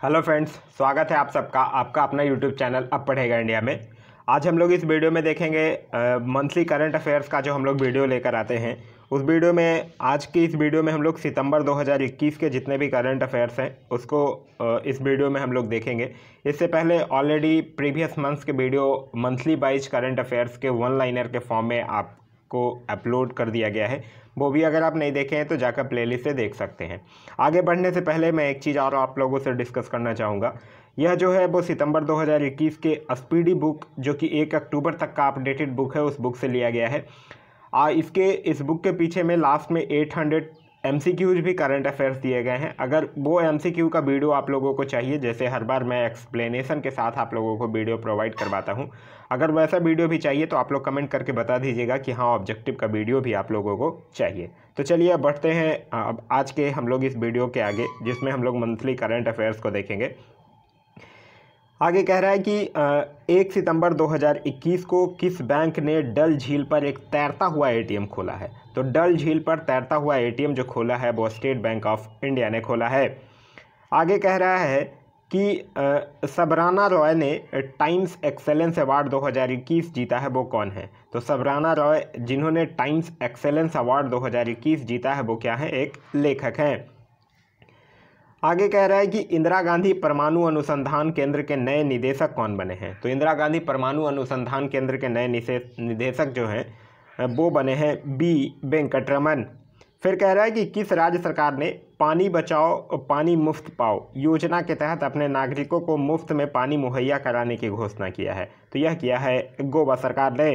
Hello friends, स्वागत है आप सबका आपका अपना यूट्यूब चैनल अब पढ़ेगा इंडिया में। आज हम लोग इस वीडियो में देखेंगे मंथली करंट अफेयर्स का जो हम लोग वीडियो लेकर आते हैं। उस वीडियो में आज की इस वीडियो में हम लोग सितंबर 2021 के जितने भी करंट अफेयर्स हैं उसको इस वीडियो में हम लोग देखेंगे। इससे पहले ऑलरेडी प्रीवियस मंथ्स के video monthly wise current affairs के वन लाइनर के फॉर्म में आपको अपलोड कर दिया गया है। वो भी अगर आप नहीं देखे हैं तो जाकर प्लेलिस्ट से देख सकते हैं। आगे बढ़ने से पहले मैं एक चीज़ और आप लोगों से डिस्कस करना चाहूँगा। यह जो है वो सितंबर 2021 के स्पीडी बुक जो कि 1 अक्टूबर तक का अपडेटेड बुक है, उस बुक से लिया गया है। इस बुक के पीछे में लास्ट में 800 MCQs भी करंट अफेयर्स दिए गए हैं। अगर वो MCQ का वीडियो आप लोगों को चाहिए, जैसे हर बार मैं एक्सप्लेनेशन के साथ आप लोगों को वीडियो प्रोवाइड करवाता हूं, अगर वैसा वीडियो भी चाहिए तो आप लोग कमेंट करके बता दीजिएगा कि हाँ ऑब्जेक्टिव का वीडियो भी आप लोगों को चाहिए। तो चलिए अब बढ़ते हैं अब आज के हम लोग इस वीडियो के आगे, जिसमें हम लोग मंथली करंट अफेयर्स को देखेंगे। आगे कह रहा है कि 1 सितंबर 2021 को किस बैंक ने डल झील पर एक तैरता हुआ ATM खोला है। तो डल झील पर तैरता हुआ ATM जो खोला है वो स्टेट बैंक ऑफ इंडिया ने खोला है। आगे कह रहा है कि सबराना रॉय ने टाइम्स एक्सेलेंस अवार्ड 2021 जीता है, वो कौन है। तो सबराना रॉय जिन्होंने टाइम्स एक्सेलेंस अवार्ड 2021 जीता है वो क्या है, एक लेखक हैं। आगे कह रहा है कि इंदिरा गांधी परमाणु अनुसंधान केंद्र के नए निदेशक कौन बने हैं। तो इंदिरा गांधी परमाणु अनुसंधान केंद्र के नए निदेशक जो हैं वो बने हैं B वेंकटरमन। फिर कह रहा है कि किस राज्य सरकार ने पानी बचाओ पानी मुफ्त पाओ योजना के तहत अपने नागरिकों को मुफ्त में पानी मुहैया कराने की घोषणा किया है। तो यह किया है गोवा सरकार ने।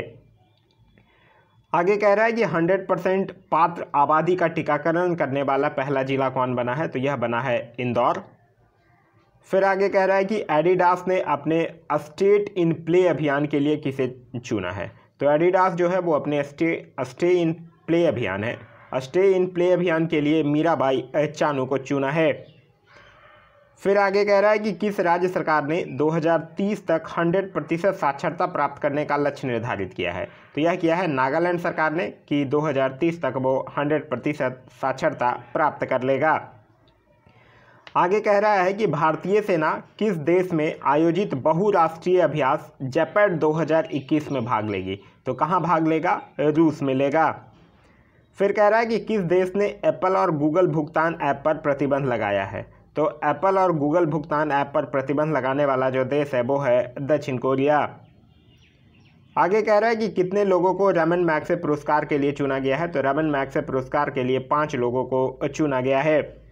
आगे कह रहा है कि 100% पात्र आबादी का टीकाकरण करने वाला पहला जिला कौन बना है। तो यह बना है इंदौर। फिर आगे कह रहा है कि एडिडास ने अपने स्टेट इन प्ले अभियान के लिए किसे चुना है। तो एडिडास जो है वो अपने स्टे इन प्ले अभियान है, स्टे इन प्ले अभियान के लिए मीराबाई चानू को चुना है। फिर आगे कह रहा है कि किस राज्य सरकार ने 2030 तक 100% साक्षरता प्राप्त करने का लक्ष्य निर्धारित किया है। तो यह किया है नागालैंड सरकार ने कि 2030 तक वो 100% साक्षरता प्राप्त कर लेगा। आगे कह रहा है कि भारतीय सेना किस देश में आयोजित बहुराष्ट्रीय अभ्यास जेपैड 2021 में भाग लेगी। तो कहाँ भाग लेगा, रूस में लेगा। फिर कह रहा है कि किस देश ने एप्पल और गूगल भुगतान ऐप पर प्रतिबंध लगाया है। तो एप्पल और गूगल भुगतान ऐप पर प्रतिबंध लगाने वाला जो देश है वो है दक्षिण कोरिया। आगे कह रहा है कि कितने लोगों को रमन मैग्सेसे पुरस्कार के लिए चुना गया है। तो रमन मैग्सेसे पुरस्कार के लिए 5 लोगों को चुना गया है।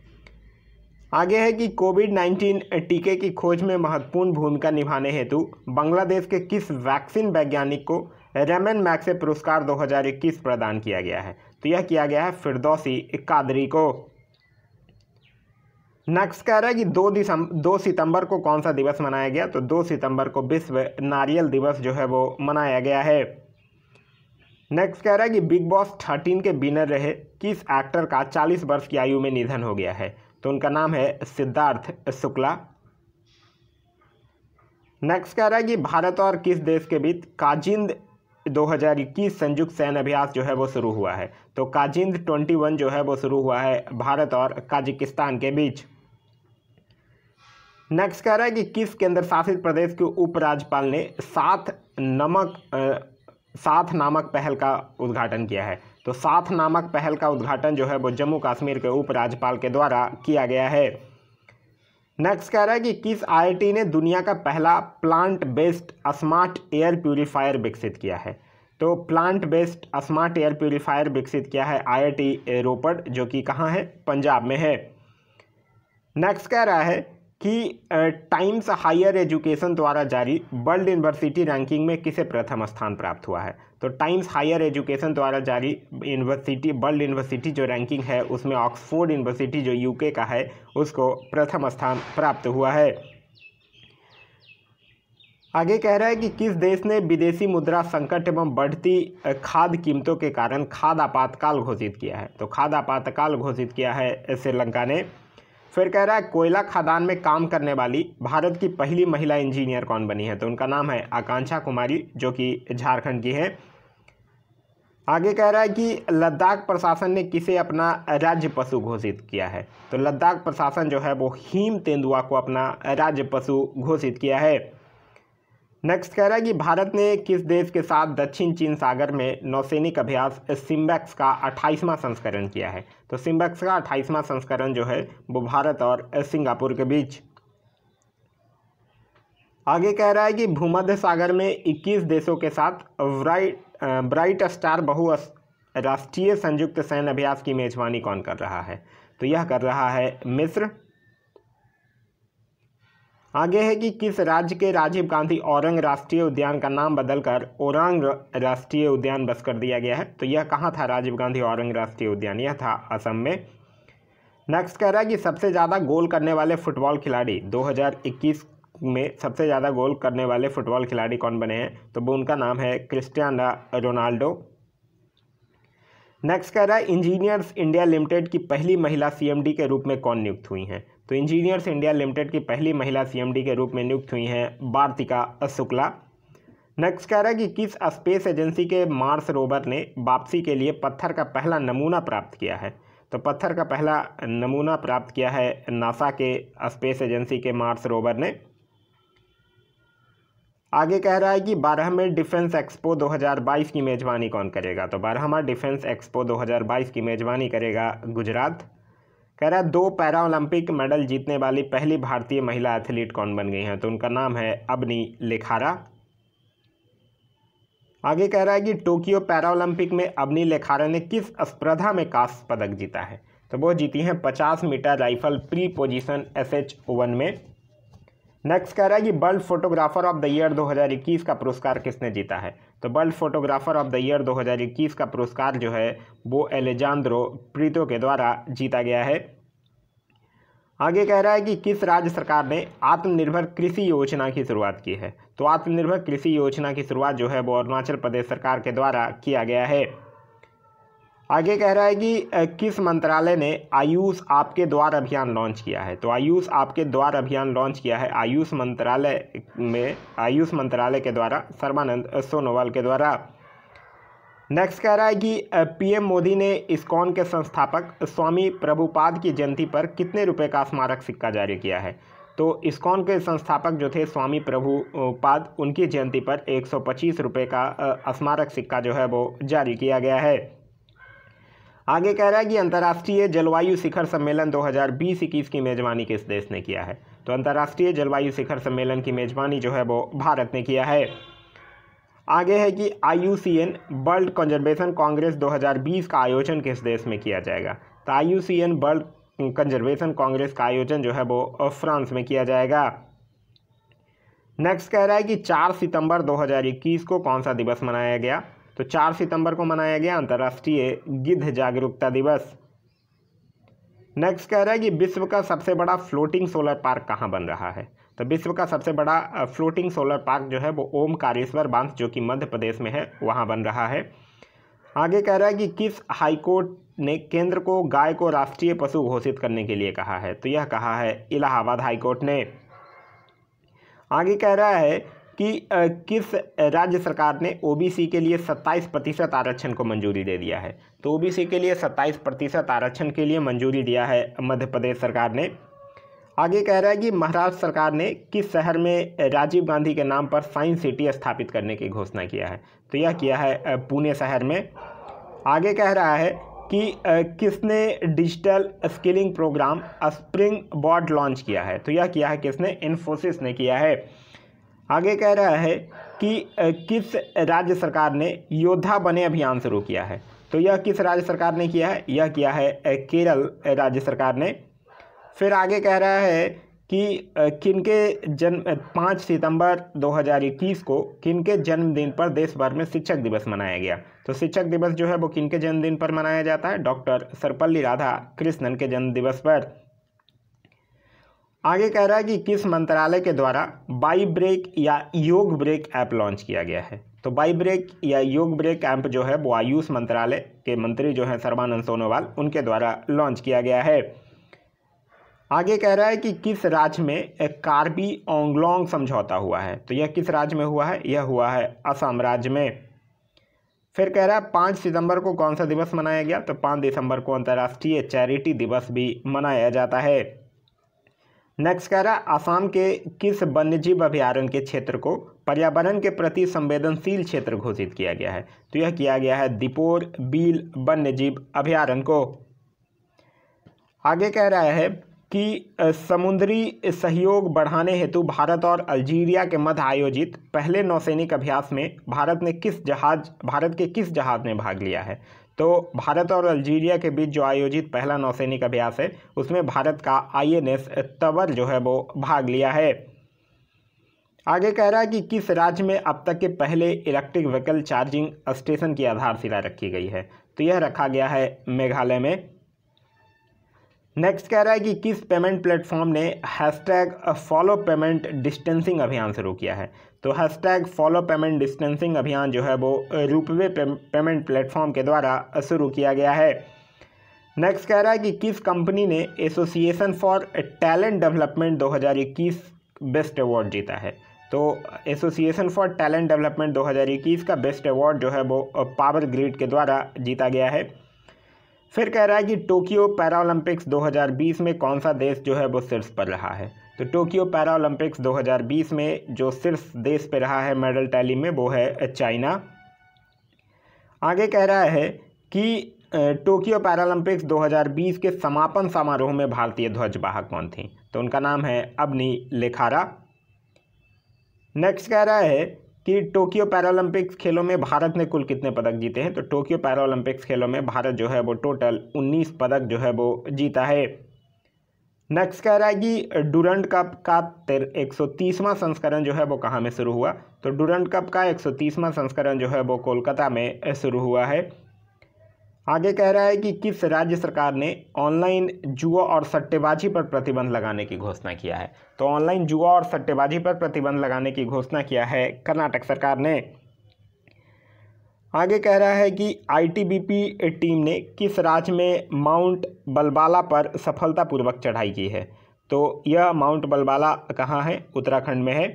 आगे है कि कोविड-19 टीके की खोज में महत्वपूर्ण भूमिका निभाने हेतु बांग्लादेश के किस वैक्सीन वैज्ञानिक को रमन मैग्सेसे पुरस्कार 2021 प्रदान किया गया है। तो यह किया गया है फिरदौसी कादरी को। नेक्स्ट कह रहा है कि 2 सितंबर को कौन सा दिवस मनाया गया। तो 2 सितंबर को विश्व नारियल दिवस जो है वो मनाया गया है। नेक्स्ट कह रहा है कि बिग बॉस 13 के विनर रहे किस एक्टर का 40 वर्ष की आयु में निधन हो गया है। तो उनका नाम है सिद्धार्थ शुक्ला। नेक्स्ट कह रहा है कि भारत और किस देश के बीच काजिंद 2021 संयुक्त सैन्य अभ्यास जो है वो शुरू हुआ है। तो काजिंद 21 जो है वो शुरू हुआ है भारत और काजाकिस्तान के बीच। नेक्स्ट कह रहा है कि किस केंद्र शासित प्रदेश के उपराज्यपाल ने साथ नामक पहल का उद्घाटन किया है। तो साथ नामक पहल का उद्घाटन जो है वो जम्मू कश्मीर के उपराज्यपाल के द्वारा किया गया है। नेक्स्ट कह रहा है कि किस IIT ने दुनिया का पहला plant based smart air purifier विकसित किया है। तो plant based smart air purifier विकसित किया है IIT रोपड़, जो कि कहाँ है, पंजाब में है। नेक्स्ट कह रहा है कि टाइम्स हायर एजुकेशन द्वारा जारी वर्ल्ड यूनिवर्सिटी रैंकिंग में किसे प्रथम स्थान प्राप्त हुआ है। तो टाइम्स हायर एजुकेशन द्वारा जारी वर्ल्ड यूनिवर्सिटी जो रैंकिंग है उसमें ऑक्सफोर्ड यूनिवर्सिटी जो UK का है उसको प्रथम स्थान प्राप्त हुआ है। आगे कह रहा है कि किस देश ने विदेशी मुद्रा संकट एवं बढ़ती खाद्य कीमतों के कारण खाद्य आपातकाल घोषित किया है। तो खाद्य आपातकाल घोषित किया है श्रीलंका ने। फिर कह रहा है कोयला खदान में काम करने वाली भारत की पहली महिला इंजीनियर कौन बनी है। तो उनका नाम है आकांक्षा कुमारी, जो कि झारखंड की है। आगे कह रहा है कि लद्दाख प्रशासन ने किसे अपना राज्य पशु घोषित किया है। तो लद्दाख प्रशासन जो है वो हिम तेंदुआ को अपना राज्य पशु घोषित किया है। नेक्स्ट कह रहा है कि भारत ने किस देश के साथ दक्षिण चीन सागर में नौसैनिक अभ्यास सिम्बेक्स का 28वां संस्करण किया है। तो सिम्बेक्स का 28वां संस्करण जो है वो भारत और सिंगापुर के बीच। आगे कह रहा है कि भूमध्य सागर में 21 देशों के साथ ब्राइट स्टार बहुराष्ट्रीय संयुक्त सैन्य अभ्यास की मेजबानी कौन कर रहा है। तो यह कर रहा है मिस्र। आगे है कि किस राज्य के राजीव गांधी औरंग राष्ट्रीय उद्यान का नाम बदलकर ओरांग राष्ट्रीय उद्यान बस कर दिया गया है। तो यह कहाँ था राजीव गांधी औरंग राष्ट्रीय उद्यान, यह था असम में। नेक्स्ट कह रहा है कि सबसे ज़्यादा गोल करने वाले फुटबॉल खिलाड़ी 2021 में सबसे ज़्यादा गोल करने वाले फुटबॉल खिलाड़ी कौन बने हैं। तो वो उनका नाम है क्रिस्टियानो रोनाल्डो। नेक्स्ट कह रहा है इंजीनियर्स इंडिया लिमिटेड की पहली महिला सीएमडी के रूप में कौन नियुक्त हुई हैं। तो इंजीनियर्स इंडिया लिमिटेड की पहली महिला सीएमडी के रूप में नियुक्त हुई हैं वार्तिका शुक्ला। नेक्स्ट कह रहा है कि किस स्पेस एजेंसी के मार्स रोवर ने वापसी के लिए पत्थर का पहला नमूना प्राप्त किया है। तो पत्थर का पहला नमूना प्राप्त किया है नासा के स्पेस एजेंसी के मार्स रोवर ने। आगे कह रहा है कि 12वें डिफेंस एक्सपो 2022 की मेजबानी कौन करेगा। तो 12वां डिफेंस एक्सपो 2022 की मेजबानी करेगा गुजरात। कह रहा है 2 पैरा ओलंपिक मेडल जीतने वाली पहली भारतीय महिला एथलीट कौन बन गई हैं। तो उनका नाम है अबनी लेखारा। आगे कह रहा है कि टोक्यो पैरा ओलंपिक में अबनी लेखारा ने किस स्पर्धा में कांस्य पदक जीता है। तो वो जीती हैं 50 metre rifle pre position SH1 में। नेक्स्ट कह रहा है कि world photographer of the year 2021 का पुरस्कार किसने जीता है। तो world photographer of the year 2021 का पुरस्कार जो है वो एलेजांद्रो प्रीतो के द्वारा जीता गया है। आगे कह रहा है कि किस राज्य सरकार ने आत्मनिर्भर कृषि योजना की शुरुआत की है। तो आत्मनिर्भर कृषि योजना की शुरुआत जो है वो अरुणाचल प्रदेश सरकार के द्वारा किया गया है। आगे कह रहा है कि किस मंत्रालय ने आयुष आपके द्वार अभियान लॉन्च किया है। तो आयुष आपके द्वार अभियान लॉन्च किया है आयुष मंत्रालय के द्वारा सर्बानंद सोनोवाल के द्वारा। नेक्स्ट कह रहा है कि पीएम मोदी ने इस्कॉन के संस्थापक स्वामी प्रभुपाद की जयंती पर कितने रुपए का स्मारक सिक्का जारी किया है। तो इस्कॉन के संस्थापक जो थे स्वामी प्रभुपाद, उनकी जयंती पर 125 रुपये का स्मारक सिक्का जो है वो जारी किया गया है। आगे कह रहा है कि अंतर्राष्ट्रीय जलवायु शिखर सम्मेलन 2020-21 की मेजबानी किस देश ने किया है। तो अंतर्राष्ट्रीय जलवायु शिखर सम्मेलन की मेजबानी जो है वो भारत ने किया है। आगे है कि IUCN वर्ल्ड कंजर्वेशन कांग्रेस 2020 का आयोजन किस देश में किया जाएगा। तो IUCN वर्ल्ड कंजर्वेशन कांग्रेस का आयोजन जो है वो फ्रांस में किया जाएगा। नेक्स्ट कह रहा है कि 4 सितंबर 2021 को कौन सा दिवस मनाया गया। तो 4 सितंबर को मनाया गया अंतर्राष्ट्रीय गिद्ध जागरूकता दिवस। नेक्स्ट कह रहा है कि विश्व का सबसे बड़ा फ्लोटिंग सोलर पार्क कहाँ बन रहा है। तो विश्व का सबसे बड़ा फ्लोटिंग सोलर पार्क जो है वो ओमकारेश्वर बांध जो कि मध्य प्रदेश में है वहाँ बन रहा है। आगे कह रहा है कि किस हाईकोर्ट ने केंद्र को गाय को राष्ट्रीय पशु घोषित करने के लिए कहा है। तो यह कहा है इलाहाबाद हाईकोर्ट ने। आगे कह रहा है कि किस राज्य सरकार ने OBC के लिए 27% आरक्षण को मंजूरी दे दिया है। तो OBC के लिए 27% आरक्षण के लिए मंजूरी दिया है मध्य प्रदेश सरकार ने। आगे कह रहा है कि महाराष्ट्र सरकार ने किस शहर में राजीव गांधी के नाम पर साइंस सिटी स्थापित करने की घोषणा किया है। तो यह किया है पुणे शहर में। आगे कह रहा है कि किसने digital skilling programme springboard launch किया है। तो यह किया है किसने, इन्फोसिस ने किया है। आगे कह रहा है कि किस राज्य सरकार ने योद्धा बने अभियान शुरू किया है। तो यह किस राज्य सरकार ने किया है, यह किया है केरल राज्य सरकार ने। फिर आगे कह रहा है कि किनके जन्म 5 सितंबर 2021 को किनके जन्मदिन पर देश भर में शिक्षक दिवस मनाया गया। तो शिक्षक दिवस जो है वो किनके जन्मदिन पर मनाया जाता है, डॉक्टर सर्वपल्ली राधाकृष्णन के जन्म दिवस पर। आगे कह रहा है कि किस मंत्रालय के द्वारा बाई ब्रेक या योग ब्रेक ऐप लॉन्च किया गया है। तो बाई ब्रेक या योग ब्रेक ऐप जो है वो आयुष मंत्रालय के मंत्री जो हैं सर्बानंद सोनोवाल, उनके द्वारा लॉन्च किया गया है। आगे कह रहा है कि किस राज्य में कार्बी आंगलोंग समझौता हुआ है। तो यह किस राज्य में हुआ है, यह हुआ है असम राज्य में। फिर कह रहा है 5 सितंबर को कौन सा दिवस मनाया गया, तो 5 दिसंबर को अंतर्राष्ट्रीय चैरिटी दिवस भी मनाया जाता है। नेक्स्ट कह रहा है असम के किस वन्यजीव अभयारण्य के क्षेत्र को पर्यावरण के प्रति संवेदनशील क्षेत्र घोषित किया गया है, तो यह किया गया है दीपोर बील वन्यजीव अभयारण्य को। आगे कह रहा है कि समुद्री सहयोग बढ़ाने हेतु भारत और अल्जीरिया के मध्य आयोजित पहले नौसैनिक अभ्यास में भारत के किस जहाज ने भाग लिया है, तो भारत और अल्जीरिया के बीच जो आयोजित पहला नौसैनिक अभ्यास है उसमें भारत का INS तबर जो है वो भाग लिया है। आगे कह रहा है कि किस राज्य में अब तक के पहले इलेक्ट्रिक व्हीकल चार्जिंग स्टेशन की आधारशिला रखी गई है, तो यह रखा गया है मेघालय में। नेक्स्ट कह रहा है कि किस पेमेंट प्लेटफॉर्म ने #फॉलो पेमेंट डिस्टेंसिंग अभियान शुरू किया है, तो #फॉलो पेमेंट डिस्टेंसिंग अभियान जो है वो रूपवे पेमेंट प्लेटफॉर्म के द्वारा शुरू किया गया है। नेक्स्ट कह रहा है कि किस कंपनी ने association for talent development 2021 best award जीता है, तो एसोसिएशन फॉर टैलेंट डेवलपमेंट 2021 का बेस्ट अवार्ड जो है वो पावर ग्रिड के द्वारा जीता गया है। फिर कह रहा है कि टोक्यो पैरालंपिक्स 2020 में कौन सा देश जो है वो शीर्ष पर रहा है, तो टोक्यो पैरालंपिक्स 2020 में जो शीर्ष देश पे रहा है मेडल टैली में वो है चाइना। आगे कह रहा है कि टोक्यो पैरालंपिक्स 2020 के समापन समारोह में भारतीय ध्वजवाहक कौन थी, तो उनका नाम है अबनी लेखारा। नेक्स्ट कह रहा है कि टोक्यो पैरालंपिक्स खेलों में भारत ने कुल कितने पदक जीते हैं, तो टोक्यो पैरालंपिक्स खेलों में भारत जो है वो टोटल 19 पदक जो है वो जीता है। नेक्स्ट कह रहा है कि डुरंड कप का 130वां संस्करण जो है वो कहाँ में शुरू हुआ, तो डुरंड कप का 130वां संस्करण जो है वो कोलकाता में शुरू हुआ है। आगे कह रहा है कि किस राज्य सरकार ने ऑनलाइन जुआ और सट्टेबाजी पर प्रतिबंध लगाने की घोषणा किया है, तो ऑनलाइन जुआ और सट्टेबाजी पर प्रतिबंध लगाने की घोषणा किया है कर्नाटक सरकार ने। आगे कह रहा है कि ITBP टीम ने किस राज्य में माउंट बलबाला पर सफलतापूर्वक चढ़ाई की है, तो यह माउंट बलबाला कहाँ है, उत्तराखंड में है।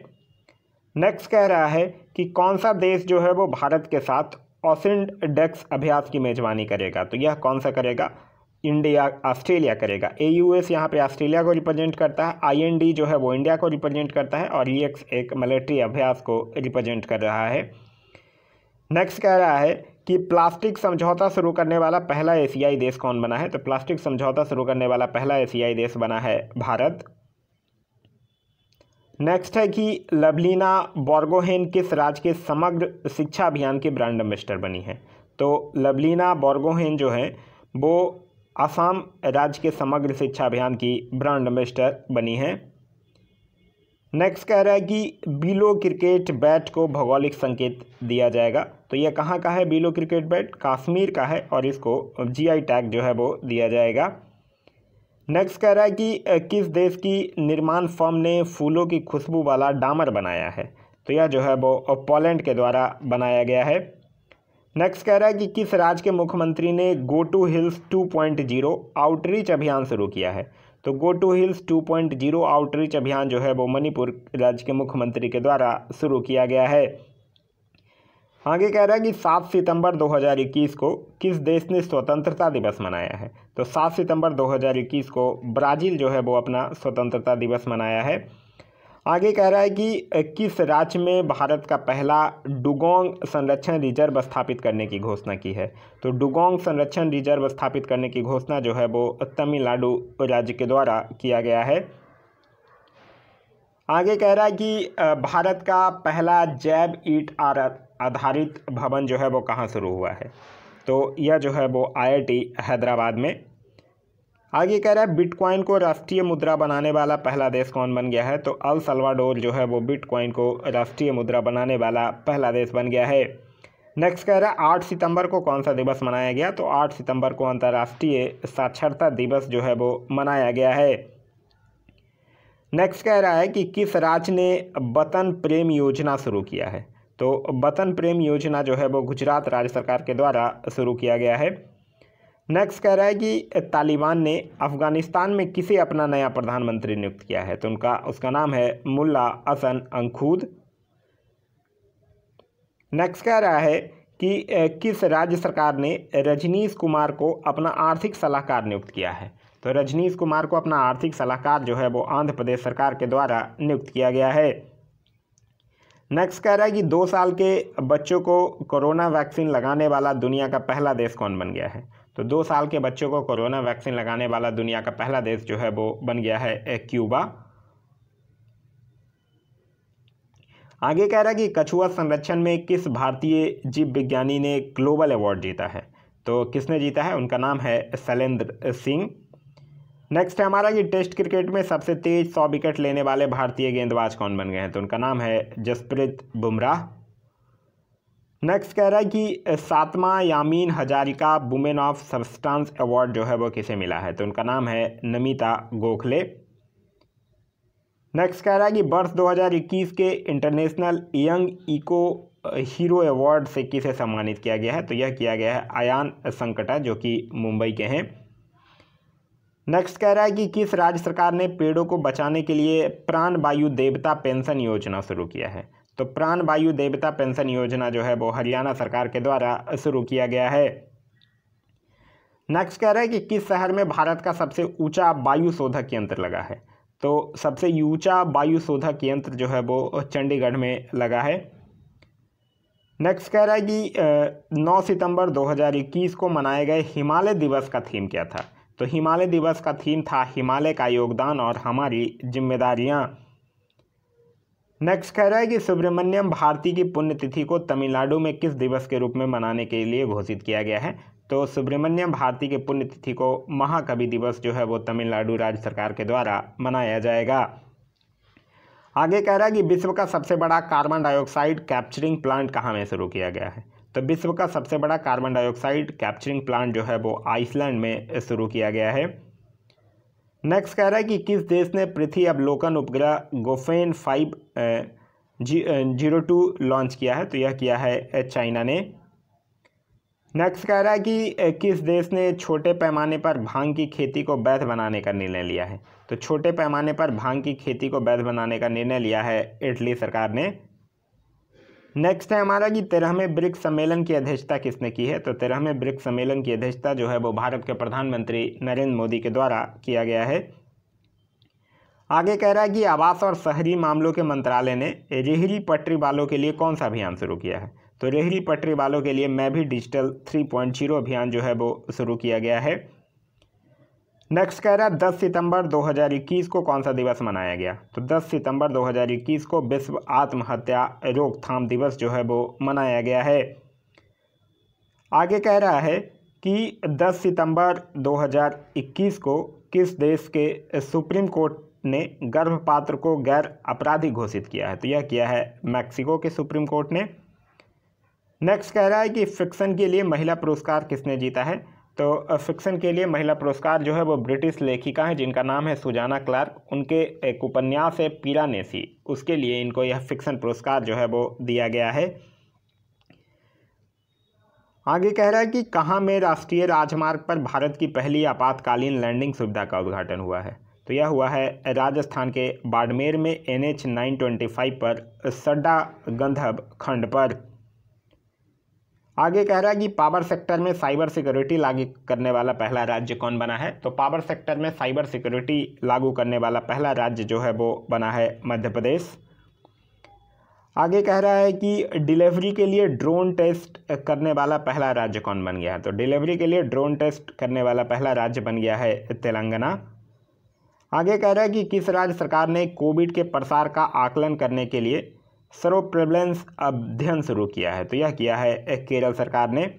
नेक्स्ट कह रहा है कि कौन सा देश जो है वो भारत के साथ OSINT-DEX अभ्यास की मेजबानी करेगा, तो यह कौन सा करेगा, ऑस्ट्रेलिया करेगा। AUS यहाँ पे ऑस्ट्रेलिया को रिप्रेजेंट करता है, IND जो है वो इंडिया को रिप्रेजेंट करता है और EX एक मिलिट्री अभ्यास को रिप्रेजेंट कर रहा है। नेक्स्ट कह रहा है कि प्लास्टिक समझौता शुरू करने वाला पहला एशियाई देश कौन बना है, तो प्लास्टिक समझौता शुरू करने वाला पहला एशियाई देश बना है भारत। नेक्स्ट है कि लवलीना बोर्गोहेन किस राज्य के समग्र शिक्षा अभियान के ब्रांड एम्बेसडर बनी है, तो लवलीना बोर्गोहेन जो है वो असम राज्य के समग्र शिक्षा अभियान की ब्रांड एम्बेसडर बनी है। नेक्स्ट कह रहा है कि बीलो क्रिकेट बैट को भौगोलिक संकेत दिया जाएगा, तो यह कहाँ का है, बीलो क्रिकेट बैट कश्मीर का है और इसको GI टैग जो है वो दिया जाएगा। नेक्स्ट कह रहा है कि किस देश की निर्माण फर्म ने फूलों की खुशबू वाला डामर बनाया है, तो यह जो है वो पोलैंड के द्वारा बनाया गया है। नेक्स्ट कह रहा है कि किस राज्य के मुख्यमंत्री ने गो टू हिल्स 2.0 आउटरीच अभियान शुरू किया है, तो गो टू हिल्स 2.0 आउटरीच अभियान जो है वो मणिपुर राज्य के मुख्यमंत्री के द्वारा शुरू किया गया है। आगे कह रहा है कि 7 सितंबर 2021 को किस देश ने स्वतंत्रता दिवस मनाया है, तो 7 सितंबर 2021 को ब्राज़ील जो है वो अपना स्वतंत्रता दिवस मनाया है। आगे कह रहा है कि किस राज्य में भारत का पहला डुगोंग संरक्षण रिजर्व स्थापित करने की घोषणा की है, तो डुगोंग संरक्षण रिजर्व स्थापित करने की घोषणा जो है वो तमिलनाडु राज्य के द्वारा किया गया है। आगे कह रहा है कि भारत का पहला जैव ईट आधारित भवन जो है वो कहाँ शुरू हुआ है, तो यह जो है वो IIT हैदराबाद में। आगे कह रहा है बिटकॉइन को राष्ट्रीय मुद्रा बनाने वाला पहला देश कौन बन गया है, तो अल सल्वाडोर जो है वो बिटकॉइन को राष्ट्रीय मुद्रा बनाने वाला पहला देश बन गया है। नेक्स्ट कह रहा है 8 सितंबर को कौन सा दिवस मनाया गया, तो 8 सितंबर को अंतर्राष्ट्रीय साक्षरता दिवस जो है वो मनाया गया है। नेक्स्ट कह रहा है कि किस राज्य ने वतन प्रेम योजना शुरू किया है, तो वतन प्रेम योजना जो है वो गुजरात राज्य सरकार के द्वारा शुरू किया गया है। नेक्स्ट कह रहा है कि तालिबान ने अफ़गानिस्तान में किसे अपना नया प्रधानमंत्री नियुक्त किया है, तो उसका नाम है मुल्ला हसन अंखूद। नेक्स्ट कह रहा है कि किस राज्य सरकार ने रजनीश कुमार को अपना आर्थिक सलाहकार नियुक्त किया है। तो रजनीश कुमार को अपना आर्थिक सलाहकार जो है वो आंध्र प्रदेश सरकार के द्वारा नियुक्त किया गया है। नेक्स्ट कह रहा है कि 2 साल के बच्चों को कोरोना वैक्सीन लगाने वाला दुनिया का पहला देश कौन बन गया है। तो 2 साल के बच्चों को कोरोना वैक्सीन लगाने वाला दुनिया का पहला देश जो है वो बन गया है क्यूबा। आगे कह रहा है कि कछुआ संरक्षण में किस भारतीय जीव विज्ञानी ने ग्लोबल अवार्ड जीता है। तो किसने जीता है, उनका नाम है शैलेंद्र सिंह। नेक्स्ट है हमारा कि टेस्ट क्रिकेट में सबसे तेज 100 विकेट लेने वाले भारतीय गेंदबाज कौन बन गए हैं। तो उनका नाम है जसप्रीत बुमराह। नेक्स्ट कह रहा है कि 7वां Yameen Hazarika women of substance award जो है वो किसे मिला है। तो उनका नाम है नमिता गोखले। नेक्स्ट कह रहा है कि वर्ष 2021 के international young eco hero award से किसे सम्मानित किया गया है। तो यह किया गया है अयान संकटा जो कि मुंबई के हैं। नेक्स्ट कह रहा है कि किस राज्य सरकार ने पेड़ों को बचाने के लिए प्राण वायु देवता पेंशन योजना शुरू किया है। तो प्राण वायु देवता पेंशन योजना जो है वो हरियाणा सरकार के द्वारा शुरू किया गया है। नेक्स्ट कह रहा है कि किस शहर में भारत का सबसे ऊंचा वायु शोधक यंत्र लगा है। तो सबसे ऊंचा वायु शोधक यंत्र जो है वो चंडीगढ़ में लगा है। नेक्स्ट कह रहा है कि 9 सितंबर 2021 को मनाए गए हिमालय दिवस का थीम क्या था। तो हिमालय दिवस का थीम था हिमालय का योगदान और हमारी जिम्मेदारियां। नेक्स्ट कह रहा है कि सुब्रमण्यम भारती की पुण्यतिथि को तमिलनाडु में किस दिवस के रूप में मनाने के लिए घोषित किया गया है। तो सुब्रमण्यम भारती के पुण्यतिथि को महाकवि दिवस जो है वो तमिलनाडु राज्य सरकार के द्वारा मनाया जाएगा। आगे कह रहा है कि विश्व का सबसे बड़ा कार्बन डाइऑक्साइड कैप्चरिंग प्लांट कहाँ में शुरू किया गया है। तो विश्व का सबसे बड़ा कार्बन डाइऑक्साइड कैप्चरिंग प्लांट जो है वो आइसलैंड में शुरू किया गया है। नेक्स्ट कह रहा है कि किस देश ने पृथ्वी अवलोकन उपग्रह गोफेन 502 लॉन्च किया है। तो यह किया है चाइना ने। नेक्स्ट कह रहा है कि किस देश ने छोटे पैमाने पर भांग की खेती को वैध बनाने का निर्णय लिया है। तो छोटे पैमाने पर भांग की खेती को वैध बनाने का निर्णय लिया है इटली सरकार ने। नेक्स्ट है हमारा कि 13वें ब्रिक्स सम्मेलन की अध्यक्षता किसने की है। तो 13वें ब्रिक्स सम्मेलन की अध्यक्षता जो है वो भारत के प्रधानमंत्री नरेंद्र मोदी के द्वारा किया गया है। आगे कह रहा है कि आवास और शहरी मामलों के मंत्रालय ने रेहड़ी पटरी वालों के लिए कौन सा अभियान शुरू किया है। तो रेहड़ी पटरी वालों के लिए मैं भी डिजिटल 3.0 अभियान जो है वो शुरू किया गया है। नेक्स्ट कह रहा है 10 सितंबर 2021 को कौन सा दिवस मनाया गया। तो 10 सितंबर 2021 को विश्व आत्महत्या रोकथाम दिवस जो है वो मनाया गया है। आगे कह रहा है कि 10 सितंबर 2021 को किस देश के सुप्रीम कोर्ट ने गर्भपात को गैर आपराधिक घोषित किया है। तो यह किया है मैक्सिको के सुप्रीम कोर्ट ने। नेक्स्ट कह रहा है कि फिक्शन के लिए महिला पुरस्कार किसने जीता है। तो फिक्शन के लिए महिला पुरस्कार जो है वो ब्रिटिश लेखिका हैं जिनका नाम है सुजाना क्लार्क। उनके एक उपन्यास है पिरानेसी, उसके लिए इनको यह फिक्शन पुरस्कार जो है वो दिया गया है। आगे कह रहा है कि कहाँ में राष्ट्रीय राजमार्ग पर भारत की पहली आपातकालीन लैंडिंग सुविधा का उद्घाटन हुआ है। तो यह हुआ है राजस्थान के बाड़मेर में NH 925 पर सड्डा गंधब खंड पर। आगे कह रहा है कि पावर सेक्टर में साइबर सिक्योरिटी लागू करने वाला पहला राज्य कौन बना है। तो पावर सेक्टर में साइबर सिक्योरिटी लागू करने वाला पहला राज्य जो है वो बना है मध्य प्रदेश। आगे कह रहा है कि डिलीवरी के लिए ड्रोन टेस्ट करने वाला पहला राज्य कौन बन गया है। तो डिलीवरी के लिए ड्रोन टेस्ट करने वाला पहला राज्य बन गया है तेलंगाना। आगे कह रहा है कि किस राज्य सरकार ने कोविड के प्रसार का आकलन करने के लिए सरो प्रेवलेंस अध्ययन शुरू किया है। तो यह किया है केरल सरकार ने।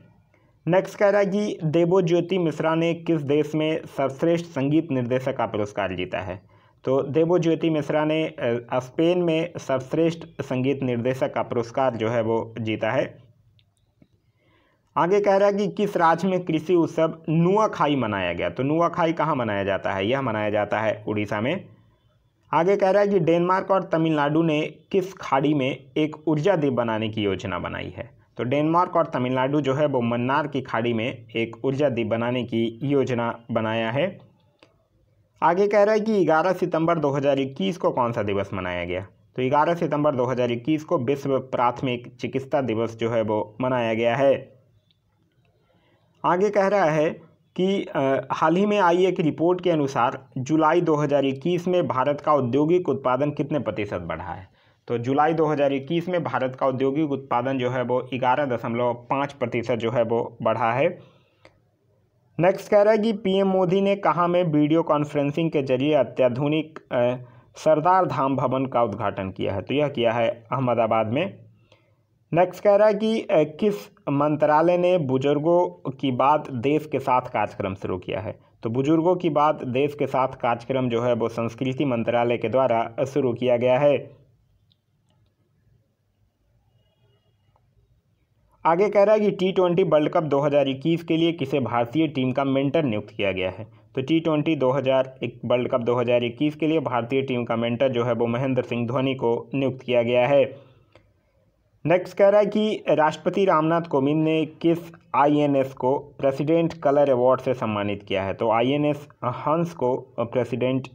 नेक्स्ट कह रहा है कि देवज्योति मिश्रा ने किस देश में सर्वश्रेष्ठ संगीत निर्देशक का पुरस्कार जीता है। तो देवज्योति मिश्रा ने स्पेन में सर्वश्रेष्ठ संगीत निर्देशक का पुरस्कार जो है वो जीता है। आगे कह रहा है कि किस राज्य में कृषि उत्सव नुआखाई मनाया गया। तो नुआखाई कहाँ मनाया जाता है, यह मनाया जाता है उड़ीसा में। आगे कह रहा है कि डेनमार्क और तमिलनाडु ने किस खाड़ी में एक ऊर्जा द्वीप बनाने की योजना बनाई है। तो डेनमार्क और तमिलनाडु जो है वो मन्नार की खाड़ी में एक ऊर्जा द्वीप बनाने की योजना बनाया है। आगे कह रहा है कि 11 सितंबर 2021 को कौन सा दिवस मनाया गया। तो 11 सितंबर 2021 को विश्व प्राथमिक चिकित्सा दिवस जो है वो मनाया गया है। आगे कह रहा है कि हाल ही में आई एक रिपोर्ट के अनुसार जुलाई 2021 में भारत का औद्योगिक उत्पादन कितने प्रतिशत बढ़ा है। तो जुलाई 2021 में भारत का औद्योगिक उत्पादन जो है वो 11.5% जो है वो बढ़ा है। नेक्स्ट कह रहा है कि पीएम मोदी ने कहाँ में वीडियो कॉन्फ्रेंसिंग के जरिए अत्याधुनिक सरदार धाम भवन का उद्घाटन किया है। तो यह किया है अहमदाबाद में। नेक्स्ट कह रहा है कि किस मंत्रालय ने बुजुर्गों की बात देश के साथ कार्यक्रम शुरू किया है। तो बुजुर्गों की बात देश के साथ कार्यक्रम जो है वो संस्कृति मंत्रालय के द्वारा शुरू किया गया है। आगे कह रहा है कि T20 वर्ल्ड कप 2021 के लिए किसे भारतीय टीम का मेंटर नियुक्त किया गया है। तो T20 वर्ल्ड कप 2021 के लिए भारतीय टीम का मेंटर जो है वो महेंद्र सिंह धोनी को नियुक्त किया गया है। नेक्स्ट कह रहा है कि राष्ट्रपति रामनाथ कोविंद ने किस INS को प्रेसिडेंट कलर अवार्ड से सम्मानित किया है। तो INS हंस को प्रेसिडेंट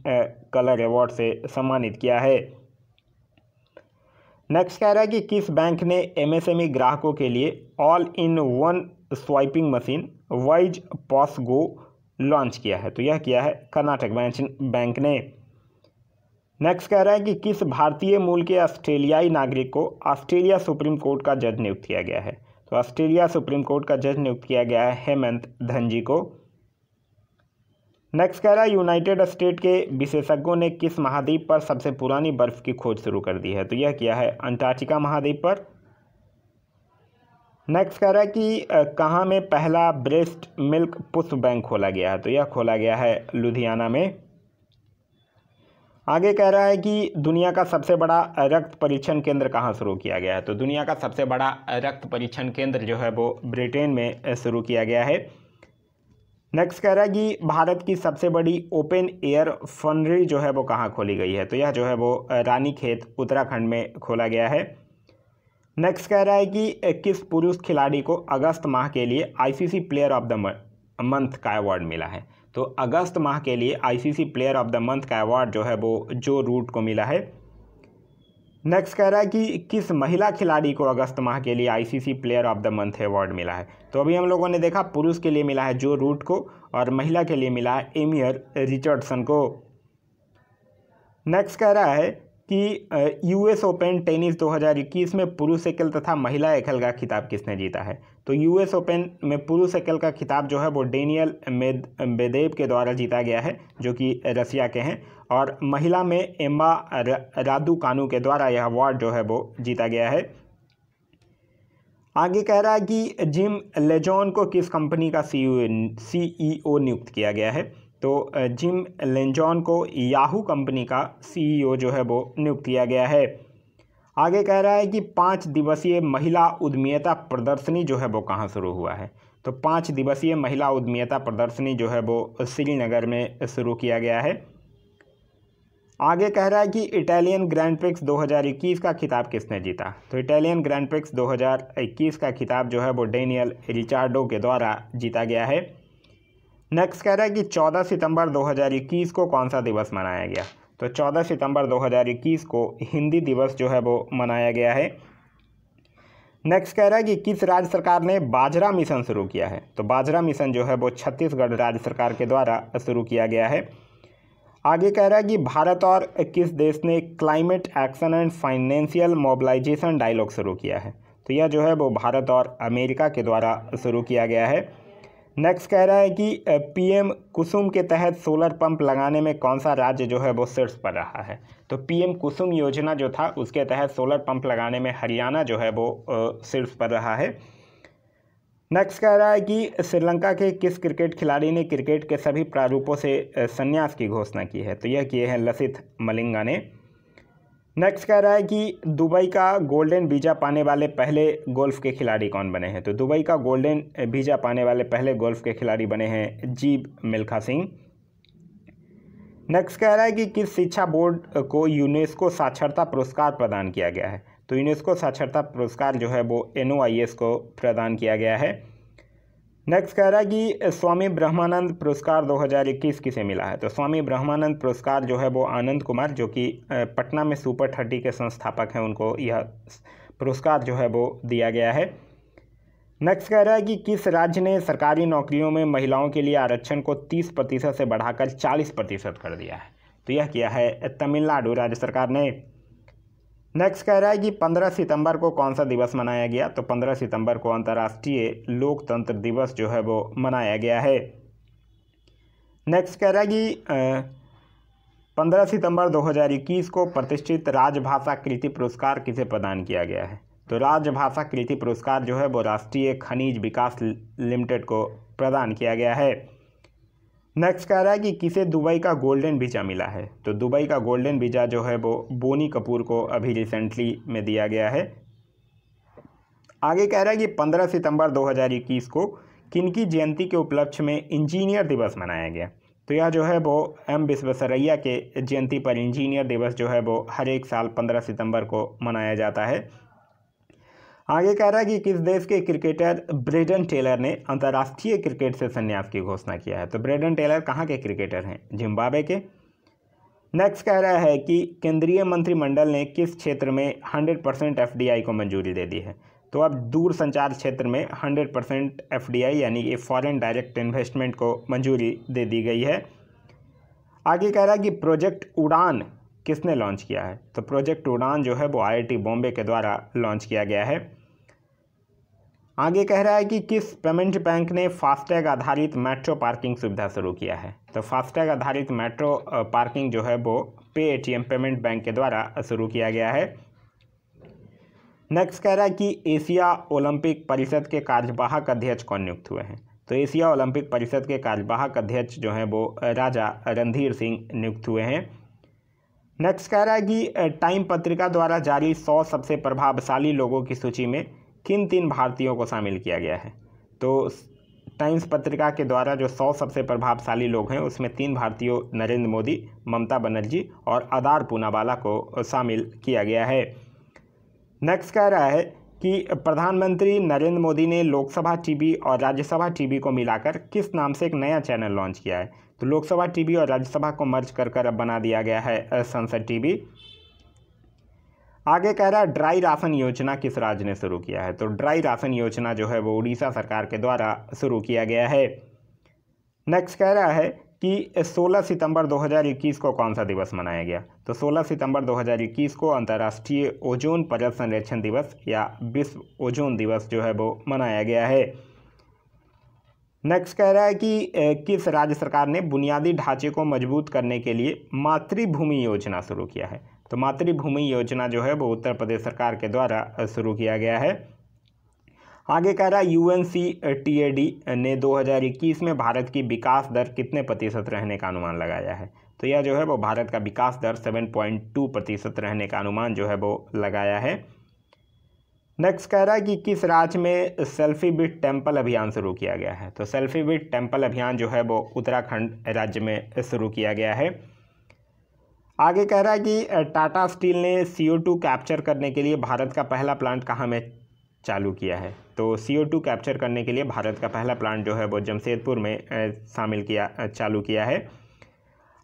कलर अवार्ड से सम्मानित किया है। नेक्स्ट कह रहा है कि किस बैंक ने MSME ग्राहकों के लिए all in one swiping machine Wise POS Go launch किया है। तो यह किया है कर्नाटक बैंक ने। नेक्स्ट कह रहा है कि किस भारतीय मूल के ऑस्ट्रेलियाई नागरिक को ऑस्ट्रेलिया सुप्रीम कोर्ट का जज नियुक्त किया गया है। तो ऑस्ट्रेलिया सुप्रीम कोर्ट का जज नियुक्त किया गया है हेमंत धनजी को। नेक्स्ट कह रहा है यूनाइटेड स्टेट के विशेषज्ञों ने किस महाद्वीप पर सबसे पुरानी बर्फ की खोज शुरू कर दी है। तो यह किया है अंटार्कटिका महाद्वीप पर। नेक्स्ट कह रहा है कि कहाँ में पहला ब्रेस्ट मिल्क पुष्प बैंक खोला गया है। तो यह खोला गया है लुधियाना में। आगे कह रहा है कि दुनिया का सबसे बड़ा रक्त परीक्षण केंद्र कहाँ शुरू किया गया है। तो दुनिया का सबसे बड़ा रक्त परीक्षण केंद्र जो है वो ब्रिटेन में शुरू किया गया है। नेक्स्ट कह रहा है कि भारत की सबसे बड़ी ओपन एयर फनरी जो है वो कहाँ खोली गई है। तो यह जो है वो रानीखेत उत्तराखंड में खोला गया है। नेक्स्ट कह रहा है कि किस पुरुष खिलाड़ी को अगस्त माह के लिए ICC player of the month का अवार्ड मिला है। तो अगस्त माह के लिए ICC player of the month का अवार्ड जो है वो जो रूट को मिला है। नेक्स्ट कह रहा है कि किस महिला खिलाड़ी को अगस्त माह के लिए ICC player of the month award मिला है। तो अभी हम लोगों ने देखा पुरुष के लिए मिला है जो रूट को और महिला के लिए मिला है एमियर रिचर्डसन को। नेक्स्ट कह रहा है कि US ओपन टेनिस 2021 में पुरुष एकल तथा महिला एकल का खिताब किसने जीता है। तो US ओपन में पुरुष एकल का खिताब जो है वो डेनियल मेदवेदेव के द्वारा जीता गया है जो कि रसिया के हैं, और महिला में एम्मा रादुकानु के द्वारा यह अवार्ड जो है वो जीता गया है। आगे कह रहा है कि जिम लेजॉन को किस कंपनी का CEO नियुक्त किया गया है। तो जिम लेजॉन को याहू कंपनी का CEO जो है वो नियुक्त किया गया है। आगे कह रहा है कि 5 दिवसीय महिला उद्यमिता प्रदर्शनी जो है वो कहाँ शुरू हुआ है। तो 5 दिवसीय महिला उद्यमिता प्रदर्शनी जो है वो श्रीनगर में शुरू किया गया है। आगे कह रहा है कि इटालियन ग्रैंड प्रिक्स 2021 का खिताब किसने जीता। तो इटालियन ग्रैंड प्रिक्स 2021 का खिताब जो है वो डेनियल रिचार्डो के द्वारा जीता गया है। नेक्स्ट कह रहा है कि 14 सितंबर 2021 को कौन सा दिवस मनाया गया। तो 14 सितंबर 2021 को हिंदी दिवस जो है वो मनाया गया है। नेक्स्ट कह रहा है कि किस राज्य सरकार ने बाजरा मिशन शुरू किया है। तो बाजरा मिशन जो है वो छत्तीसगढ़ राज्य सरकार के द्वारा शुरू किया गया है। आगे कह रहा है कि भारत और किस देश ने climate action and financial mobilisation dialogue शुरू किया है। तो यह जो है वो भारत और अमेरिका के द्वारा शुरू किया गया है। नेक्स्ट कह रहा है कि PM कुसुम के तहत सोलर पंप लगाने में कौन सा राज्य जो है वो शीर्ष पर रहा है। तो PM कुसुम योजना जो था उसके तहत सोलर पंप लगाने में हरियाणा जो है वो शीर्ष पर रहा है। नेक्स्ट कह रहा है कि श्रीलंका के किस क्रिकेट खिलाड़ी ने क्रिकेट के सभी प्रारूपों से संन्यास की घोषणा की है। तो यह किए हैं लसिथ मलिंगा ने। नेक्स्ट कह रहा है कि दुबई का गोल्डन वीज़ा पाने वाले पहले गोल्फ के खिलाड़ी कौन बने हैं। तो दुबई का गोल्डन वीज़ा पाने वाले पहले गोल्फ के खिलाड़ी बने हैं जीब मिल्खा सिंह। नेक्स्ट कह रहा है कि किस शिक्षा बोर्ड को यूनेस्को साक्षरता पुरस्कार प्रदान किया गया है। तो यूनेस्को साक्षरता पुरस्कार जो है वो NOIS को प्रदान किया गया है। नेक्स्ट कह रहा है कि स्वामी ब्रह्मानंद पुरस्कार 2021 किसे मिला है। तो स्वामी ब्रह्मानंद पुरस्कार जो है वो आनंद कुमार, जो कि पटना में सुपर 30 के संस्थापक हैं, उनको यह पुरस्कार जो है वो दिया गया है। नेक्स्ट कह रहा है कि किस राज्य ने सरकारी नौकरियों में महिलाओं के लिए आरक्षण को 30% से बढ़ाकर 40% कर दिया है। तो यह किया है तमिलनाडु राज्य सरकार ने। नेक्स्ट कह रहा है कि 15 सितंबर को कौन सा दिवस मनाया गया। तो 15 सितंबर को अंतर्राष्ट्रीय लोकतंत्र दिवस जो है वो मनाया गया है। नेक्स्ट कह रहा है कि 15 सितंबर 2021 को प्रतिष्ठित राजभाषा कृति पुरस्कार किसे प्रदान किया गया है। तो राजभाषा कृति पुरस्कार जो है वो राष्ट्रीय खनिज विकास लिमिटेड को प्रदान किया गया है। नेक्स्ट कह रहा है कि किसे दुबई का गोल्डन वीज़ा मिला है। तो दुबई का गोल्डन वीज़ा जो है वो बोनी कपूर को अभी रिसेंटली में दिया गया है। आगे कह रहा है कि 15 सितंबर 2021 को किनकी जयंती के उपलक्ष्य में इंजीनियर दिवस मनाया गया। तो यह जो है वो एम विश्वेश्वरैया के जयंती पर इंजीनियर दिवस जो है वो हर एक साल 15 सितंबर को मनाया जाता है। आगे कह रहा है कि किस देश के क्रिकेटर ब्रेडन टेलर ने अंतर्राष्ट्रीय क्रिकेट से संन्यास की घोषणा किया है। तो ब्रेडन टेलर कहाँ के क्रिकेटर हैं, जिम्बाब्वे के। नेक्स्ट कह रहा है कि केंद्रीय मंत्रिमंडल ने किस क्षेत्र में 100% FDI को मंजूरी दे दी है। तो अब दूर संचार क्षेत्र में 100% FDI यानी कि फॉरेन डायरेक्ट इन्वेस्टमेंट को मंजूरी दे दी गई है। आगे कह रहा है कि प्रोजेक्ट उड़ान किसने लॉन्च किया है। तो प्रोजेक्ट उड़ान जो है वो IIT बॉम्बे के द्वारा लॉन्च किया गया है। आगे कह रहा है कि किस पेमेंट बैंक ने फास्टैग आधारित मेट्रो पार्किंग सुविधा शुरू किया है। तो फास्टैग आधारित मेट्रो पार्किंग जो है वो पेटीएम पेमेंट बैंक के द्वारा शुरू किया गया है। नेक्स्ट कह रहा है कि एशिया ओलंपिक परिषद के कार्यवाहक अध्यक्ष कौन नियुक्त हुए हैं। तो एशिया ओलंपिक परिषद के कार्यवाहक अध्यक्ष जो हैं वो राजा रणधीर सिंह नियुक्त हुए हैं। नेक्स्ट कह रहा है कि टाइम पत्रिका द्वारा जारी 100 सबसे प्रभावशाली लोगों की सूची में किन 3 भारतीयों को शामिल किया गया है। तो टाइम्स पत्रिका के द्वारा जो 100 सबसे प्रभावशाली लोग हैं उसमें 3 भारतीयों नरेंद्र मोदी, ममता बनर्जी और आदार पूनावाला को शामिल किया गया है। नेक्स्ट कह रहा है कि प्रधानमंत्री नरेंद्र मोदी ने लोकसभा टीवी और राज्यसभा टीवी को मिलाकर किस नाम से एक नया चैनल लॉन्च किया है। तो लोकसभा टीवी और राज्यसभा को मर्ज कर अब बना दिया गया है संसद टीवी। आगे कह रहा है ड्राई राशन योजना किस राज्य ने शुरू किया है। तो ड्राई राशन योजना जो है वो उड़ीसा सरकार के द्वारा शुरू किया गया है। नेक्स्ट कह रहा है कि 16 सितंबर 2021 को कौन सा दिवस मनाया गया। तो 16 सितंबर 2021 को अंतर्राष्ट्रीय ओजोन परत संरक्षण दिवस या विश्व ओजोन दिवस जो है वो मनाया गया है। नेक्स्ट कह रहा है कि किस राज्य सरकार ने बुनियादी ढांचे को मजबूत करने के लिए मातृभूमि योजना शुरू किया है। तो मातृभूमि योजना जो है वो उत्तर प्रदेश सरकार के द्वारा शुरू किया गया है। आगे कह रहा है UNCTAD ने 2021 में भारत की विकास दर कितने प्रतिशत रहने का अनुमान लगाया है। तो यह जो है वो भारत का विकास दर 7.2% रहने का अनुमान जो है वो लगाया है। नेक्स्ट कह रहा है कि किस राज्य में सेल्फी विद टेम्पल अभियान शुरू किया गया है। तो सेल्फी विद टेम्पल अभियान जो है वो उत्तराखंड राज्य में शुरू किया गया है। आगे कह रहा है कि टाटा स्टील ने CO2 कैप्चर करने के लिए भारत का पहला प्लांट कहाँ में चालू किया है। तो CO2 कैप्चर करने के लिए भारत का पहला प्लांट जो है वो जमशेदपुर में चालू किया है।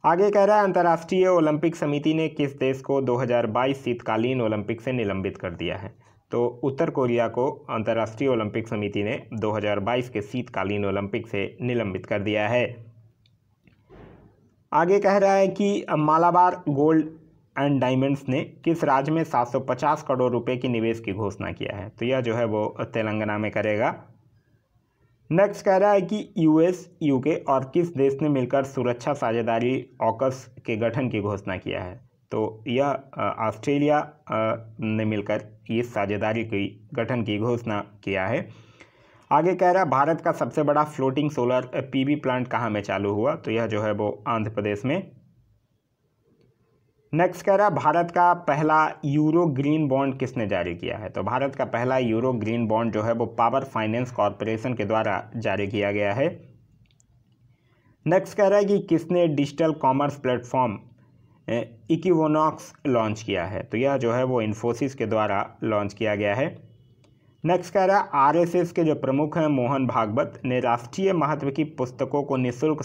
आगे कह रहा है अंतर्राष्ट्रीय ओलंपिक समिति ने किस देश को 2022 शीतकालीन ओलंपिक से निलंबित कर दिया है। तो उत्तर कोरिया को अंतर्राष्ट्रीय ओलंपिक समिति ने 2022 के शीतकालीन ओलंपिक से निलंबित कर दिया है। आगे कह रहा है कि मालाबार गोल्ड एंड डायमंड्स ने किस राज्य में 750 करोड़ रुपए की निवेश की घोषणा किया है। तो यह जो है वो तेलंगाना में करेगा। नेक्स्ट कह रहा है कि US, UK और किस देश ने मिलकर सुरक्षा साझेदारी ऑकस के गठन की घोषणा किया है। तो यह ऑस्ट्रेलिया ने मिलकर इस साझेदारी की गठन की घोषणा किया है। आगे कह रहा है भारत का सबसे बड़ा फ्लोटिंग सोलर PV प्लांट कहाँ में चालू हुआ। तो यह जो है वो आंध्र प्रदेश में। नेक्स्ट कह रहा है भारत का पहला यूरो ग्रीन बॉन्ड किसने जारी किया है। तो भारत का पहला यूरो ग्रीन बॉन्ड जो है वो पावर फाइनेंस कॉरपोरेशन के द्वारा जारी किया गया है। नेक्स्ट कह रहा है कि किसने digital commerce platform equinox launch किया है। तो यह जो है वो इन्फोसिस के द्वारा लॉन्च किया गया है। नेक्स्ट कह रहा है आरएसएस के जो प्रमुख हैं मोहन भागवत ने राष्ट्रीय महत्व की पुस्तकों को निःशुल्क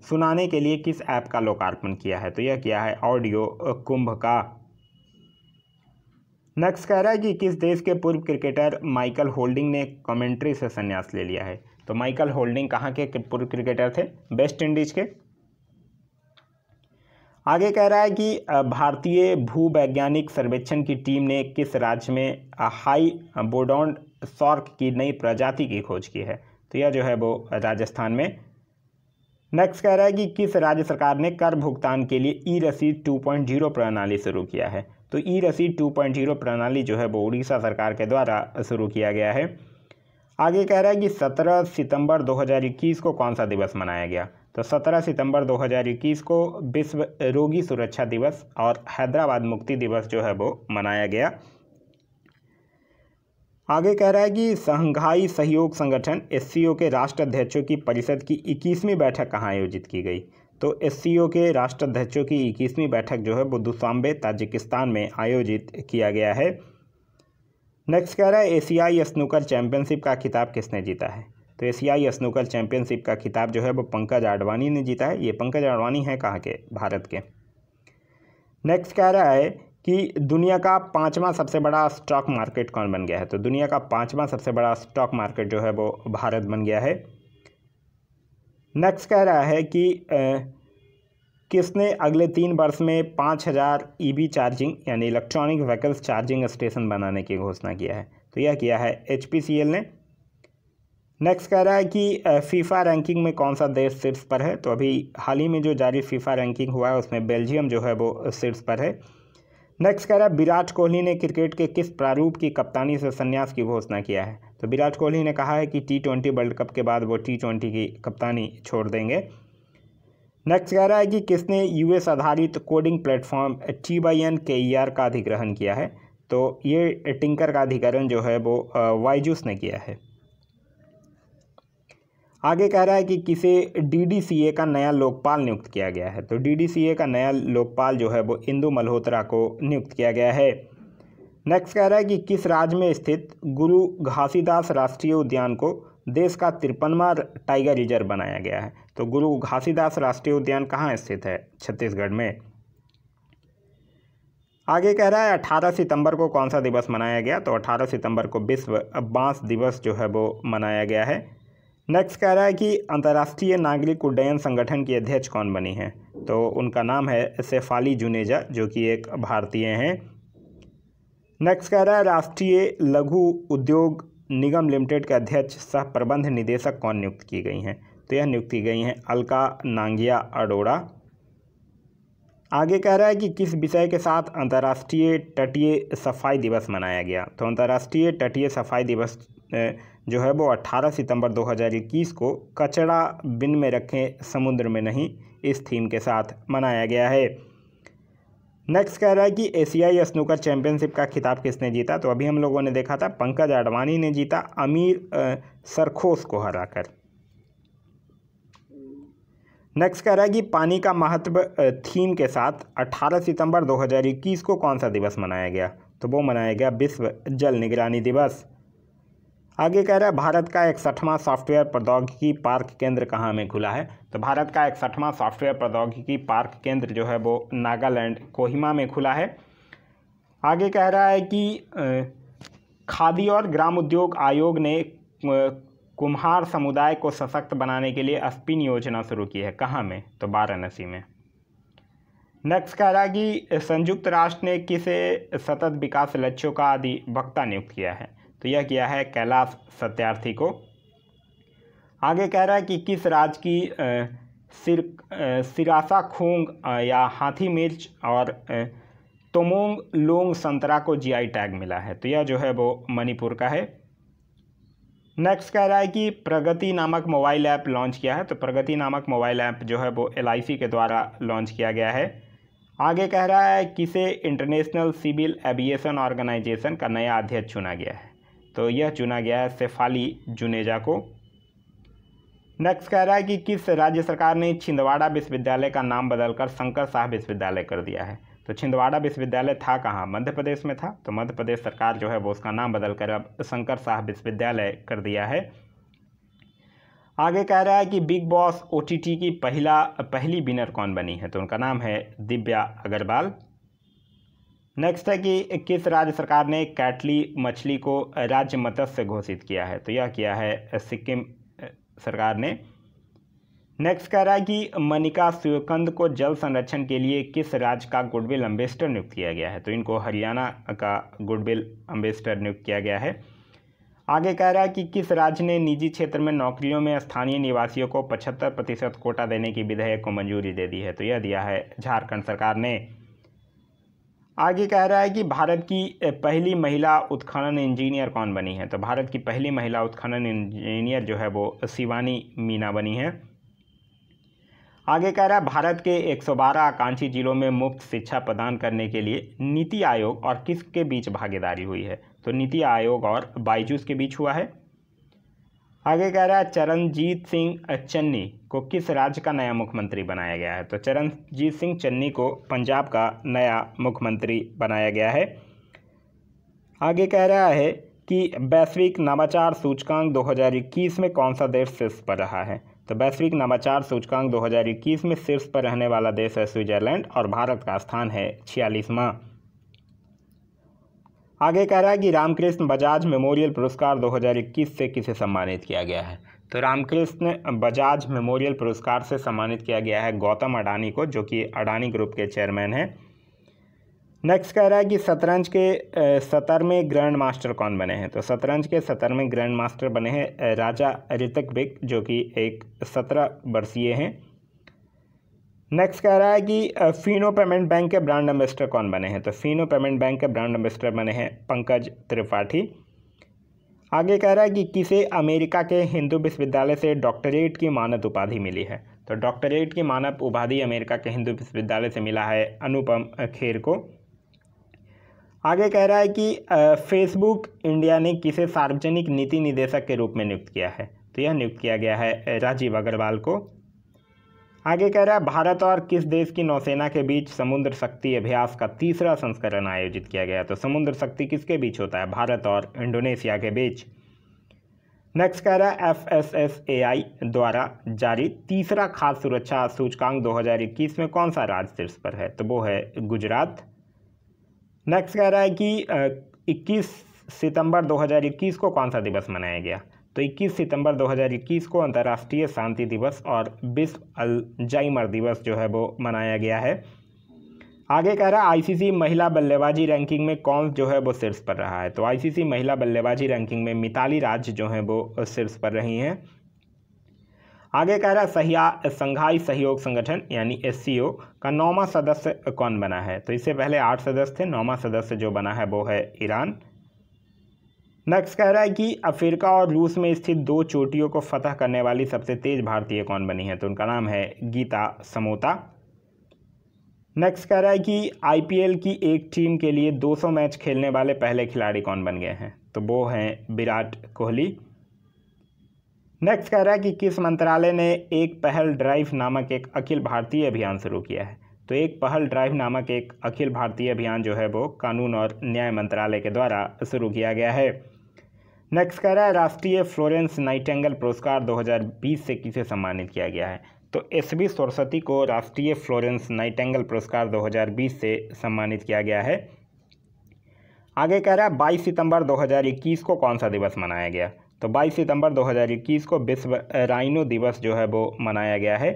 सुनाने के लिए किस ऐप का लोकार्पण किया है? तो यह किया है ऑडियो कुंभ का। नेक्स्ट कह रहा है कि किस देश के पूर्व क्रिकेटर माइकल होल्डिंग ने कमेंट्री से संन्यास ले लिया है? तो माइकल होल्डिंग कहाँ के पूर्व क्रिकेटर थे? वेस्ट इंडीज के। आगे कह रहा है कि भारतीय भूवैज्ञानिक सर्वेक्षण की टीम ने किस राज्य में हाई बोडोंड सॉर्क की नई प्रजाति की खोज की है? तो यह जो है वो राजस्थान में। नेक्स्ट कह रहा है कि किस राज्य सरकार ने कर भुगतान के लिए ई रसीद 2.0 प्रणाली शुरू किया है? तो ई रसीद 2.0 प्रणाली जो है वो उड़ीसा सरकार के द्वारा शुरू किया गया है। आगे कह रहा है कि 17 सितंबर 2021 को कौन सा दिवस मनाया गया? तो 17 सितंबर 2021 को विश्व रोगी सुरक्षा दिवस और हैदराबाद मुक्ति दिवस जो है वो मनाया गया। आगे कह रहा है कि शंघाई सहयोग संगठन एससीओ के राष्ट्राध्यक्षों की परिषद की 21वीं बैठक कहाँ आयोजित की गई? तो एससीओ के राष्ट्राध्यक्षों की 21वीं बैठक जो है वो दुशांबे ताजिकिस्तान में आयोजित किया गया है। नेक्स्ट कह रहा है एशियाई स्नूकर चैंपियनशिप का खिताब किसने जीता है? तो एशियाई स्नूकर चैंपियनशिप का खिताब जो है वो पंकज आडवाणी ने जीता है। ये पंकज आडवाणी है कहाँ के? भारत के। नेक्स्ट कह रहा है कि दुनिया का 5वां सबसे बड़ा स्टॉक मार्केट कौन बन गया है? तो दुनिया का 5वां सबसे बड़ा स्टॉक मार्केट जो है वो भारत बन गया है। नेक्स्ट कह रहा है कि किसने अगले 3 वर्ष में 5000 ईवी चार्जिंग यानी इलेक्ट्रॉनिक व्हीकल्स चार्जिंग स्टेशन बनाने की घोषणा किया है? तो यह किया है एचपीसीएल ने। नेक्स्ट कह रहा है कि फीफा रैंकिंग में कौन सा देश शीर्ष पर है? तो अभी हाल ही में जो जारी फीफा रैंकिंग हुआ है उसमें बेल्जियम जो है वो शीर्ष पर है। नेक्स्ट कह रहा है विराट कोहली ने क्रिकेट के किस प्रारूप की कप्तानी से संन्यास की घोषणा किया है? तो विराट कोहली ने कहा है कि T20 वर्ल्ड कप के बाद वो T20 की कप्तानी छोड़ देंगे। नेक्स्ट कह रहा है कि किसने यूएस आधारित कोडिंग प्लेटफॉर्म TYNKER का अधिग्रहण किया है? तो ये टिंकर का अधिग्रहण जो है वो वाइजूस ने किया है। आगे कह रहा है कि किसे DDCA का नया लोकपाल नियुक्त किया गया है? तो DDCA का नया लोकपाल जो है वो इंदु मल्होत्रा को नियुक्त किया गया है। नेक्स्ट कह रहा है कि किस राज्य में स्थित गुरु घासीदास राष्ट्रीय उद्यान को देश का 53वां टाइगर रिजर्व बनाया गया है? तो गुरु घासीदास राष्ट्रीय उद्यान कहाँ स्थित है? छत्तीसगढ़ में। आगे कह रहा है 18 सितंबर को कौन सा दिवस मनाया गया? तो 18 सितंबर को विश्व बांस दिवस जो है वो मनाया गया है। नेक्स्ट कह रहा है कि अंतर्राष्ट्रीय नागरिक उड्डयन संगठन की अध्यक्ष कौन बनी है? तो उनका नाम है शेफाली जुनेजा जो कि एक भारतीय हैं। नेक्स्ट कह रहा है राष्ट्रीय लघु उद्योग निगम लिमिटेड के अध्यक्ष सह प्रबंध निदेशक कौन नियुक्त की गई हैं? तो यह नियुक्त की गई हैं अलका नांगिया अरोड़ा। आगे कह रहा है कि किस विषय के साथ अंतर्राष्ट्रीय तटीय सफाई दिवस मनाया गया? तो अंतर्राष्ट्रीय तटीय सफाई दिवस जो है वो 18 सितंबर 2021 को कचरा बिन में रखें समुद्र में नहीं, इस थीम के साथ मनाया गया है। नेक्स्ट कह रहा है कि एशियाई स्नूकर चैंपियनशिप का खिताब किसने जीता? तो अभी हम लोगों ने देखा था पंकज आडवाणी ने जीता अमीर सरखोस को हराकर। नेक्स्ट कह रहा है कि पानी का महत्व थीम के साथ 18 सितंबर 2021 को कौन सा दिवस मनाया गया? तो वो मनाया गया विश्व जल निगरानी दिवस। आगे कह रहा है भारत का 61वां सॉफ्टवेयर प्रौद्योगिकी पार्क केंद्र कहाँ में खुला है? तो भारत का 61वां सॉफ्टवेयर प्रौद्योगिकी पार्क केंद्र जो है वो नागालैंड कोहिमा में खुला है। आगे कह रहा है कि खादी और ग्राम उद्योग आयोग ने कुम्हार समुदाय को सशक्त बनाने के लिए स्पिन योजना शुरू की है। कहाँ में? तो वाराणसी में। नेक्स्ट कह रहा है कि संयुक्त राष्ट्र ने किसे सतत विकास लक्ष्यों का अधिवक्ता नियुक्त किया है? तो यह किया है कैलाश सत्यार्थी को। आगे कह रहा है कि किस राज्य की सिरासा खोंग या हाथी मिर्च और तोमोंग लोंग संतरा को जीआई टैग मिला है? तो यह जो है वो मणिपुर का है। नेक्स्ट कह रहा है कि प्रगति नामक मोबाइल ऐप लॉन्च किया है। तो प्रगति नामक मोबाइल ऐप जो है वो LIC के द्वारा लॉन्च किया गया है। आगे कह रहा है किसे इंटरनेशनल सिविल एविएशन ऑर्गेनाइजेशन का नया अध्यक्ष चुना गया है? तो यह चुना गया है शेफाली जुनेजा को। नेक्स्ट कह रहा है कि किस राज्य सरकार ने छिंदवाड़ा विश्वविद्यालय का नाम बदलकर शंकर शाह विश्वविद्यालय कर दिया है? तो छिंदवाड़ा विश्वविद्यालय था कहाँ? मध्य प्रदेश में था। तो मध्य प्रदेश सरकार जो है वो उसका नाम बदलकर अब शंकर साहब विश्वविद्यालय कर दिया है। आगे कह रहा है कि बिग बॉस OTT की पहली विनर कौन बनी है? तो उनका नाम है दिव्या अग्रवाल। नेक्स्ट है कि किस राज्य सरकार ने कैटली मछली को राज्य मत्स्य घोषित किया है? तो यह किया है सिक्किम सरकार ने। नेक्स्ट कह रहा है कि मनिका सुकंद को जल संरक्षण के लिए किस राज्य का गुडविल एम्बेसडर नियुक्त किया गया है? तो इनको हरियाणा का गुडविल एम्बेसडर नियुक्त किया गया है। आगे कह रहा है कि किस राज्य ने निजी क्षेत्र में नौकरियों में स्थानीय निवासियों को 75% कोटा देने की विधेयक को मंजूरी दे दी है? तो यह दिया है झारखंड सरकार ने। आगे कह रहा है कि भारत की पहली महिला उत्खनन इंजीनियर कौन बनी है? तो भारत की पहली महिला उत्खनन इंजीनियर जो है वो शिवानी मीना बनी है। आगे कह रहा है भारत के 112 आकांक्षी जिलों में मुफ्त शिक्षा प्रदान करने के लिए नीति आयोग और किसके बीच भागीदारी हुई है? तो नीति आयोग और बायजूस के बीच हुआ है। आगे कह रहा है चरणजीत सिंह चन्नी को किस राज्य का नया मुख्यमंत्री बनाया गया है? तो चरणजीत सिंह चन्नी को पंजाब का नया मुख्यमंत्री बनाया गया है। आगे कह रहा है कि वैश्विक नवाचार सूचकांक 2021 में कौन सा देश शीर्ष पर रहा है? तो वैश्विक नवाचार सूचकांक 2021 में शीर्ष पर रहने वाला देश है स्विट्जरलैंड और भारत का स्थान है 46वां। आगे कह रहा है कि रामकृष्ण बजाज मेमोरियल पुरस्कार 2021 से किसे सम्मानित किया गया है? तो रामकृष्ण बजाज मेमोरियल पुरस्कार से सम्मानित किया गया है गौतम अडानी को, जो कि अडानी ग्रुप के चेयरमैन हैं। नेक्स्ट कह रहा है कि शतरंज के 17वें ग्रैंड मास्टर कौन बने हैं? तो शतरंज के 17वें ग्रैंड मास्टर बने हैं राजा ऋतविक, जो कि एक 17 वर्षीय हैं। नेक्स्ट कह रहा है कि फिनो पेमेंट बैंक के ब्रांड एम्बेसडर कौन बने हैं? तो फिनो पेमेंट बैंक के ब्रांड एम्बेसडर बने हैं पंकज त्रिपाठी। आगे कह रहा है कि किसे अमेरिका के हिंदू विश्वविद्यालय से डॉक्टरेट की मानद उपाधि मिली है? तो डॉक्टरेट की मानद उपाधि अमेरिका के हिंदू विश्वविद्यालय से मिला है अनुपम खेर को। आगे कह रहा है कि फेसबुक इंडिया ने किसे सार्वजनिक नीति निदेशक के रूप में नियुक्त किया है? तो यह नियुक्त किया गया है राजीव अग्रवाल को। आगे कह रहा है भारत और किस देश की नौसेना के बीच समुद्र शक्ति अभ्यास का तीसरा संस्करण आयोजित किया गया? तो समुद्र शक्ति किसके बीच होता है? भारत और इंडोनेशिया के बीच। नेक्स्ट कह रहा है FSSAI द्वारा जारी तीसरा खाद्य सुरक्षा सूचकांक 2021 में कौन सा राज्य शीर्ष पर है? तो वो है गुजरात। नेक्स्ट कह रहा है कि 21 सितंबर 2021 को कौन सा दिवस मनाया गया? तो 21 सितंबर 2021 को अंतर्राष्ट्रीय शांति दिवस और विश्व अल्जाइमर दिवस जो है वो मनाया गया है। आगे कह रहा है ICC महिला बल्लेबाजी रैंकिंग में कौन जो है वो शीर्ष पर रहा है? तो ICC महिला बल्लेबाजी रैंकिंग में मिताली राज जो है वो शीर्ष पर रही हैं। आगे कह रहा है संघाई सहयोग संगठन यानी SCO का 9वां सदस्य कौन बना है? तो इससे पहले 8 सदस्य थे, 9वां सदस्य जो बना है वो है ईरान। नेक्स्ट कह रहा है कि अफ्रीका और रूस में स्थित 2 चोटियों को फतह करने वाली सबसे तेज भारतीय कौन बनी है? तो उनका नाम है गीता समोता। नेक्स्ट कह रहा है कि IPL की एक टीम के लिए 200 मैच खेलने वाले पहले खिलाड़ी कौन बन गए हैं? तो वो हैं विराट कोहली। नेक्स्ट कह रहा है कि किस मंत्रालय ने एक पहल ड्राइव नामक एक अखिल भारतीय अभियान शुरू किया है? तो एक पहल ड्राइव नामक एक अखिल भारतीय अभियान जो है वो कानून और न्याय मंत्रालय के द्वारा शुरू किया गया है। नेक्स्ट कह रहा है राष्ट्रीय फ्लोरेंस नाइटिंगेल पुरस्कार 2020 से किसे सम्मानित किया गया है? तो SV सरस्वती को राष्ट्रीय फ्लोरेंस नाइटिंगेल पुरस्कार 2020 से सम्मानित किया गया है। आगे कह रहा है 22 सितंबर 2021 को कौन सा दिवस मनाया गया? तो 22 सितंबर 2021 को विश्व राइनो दिवस जो है वो मनाया गया है।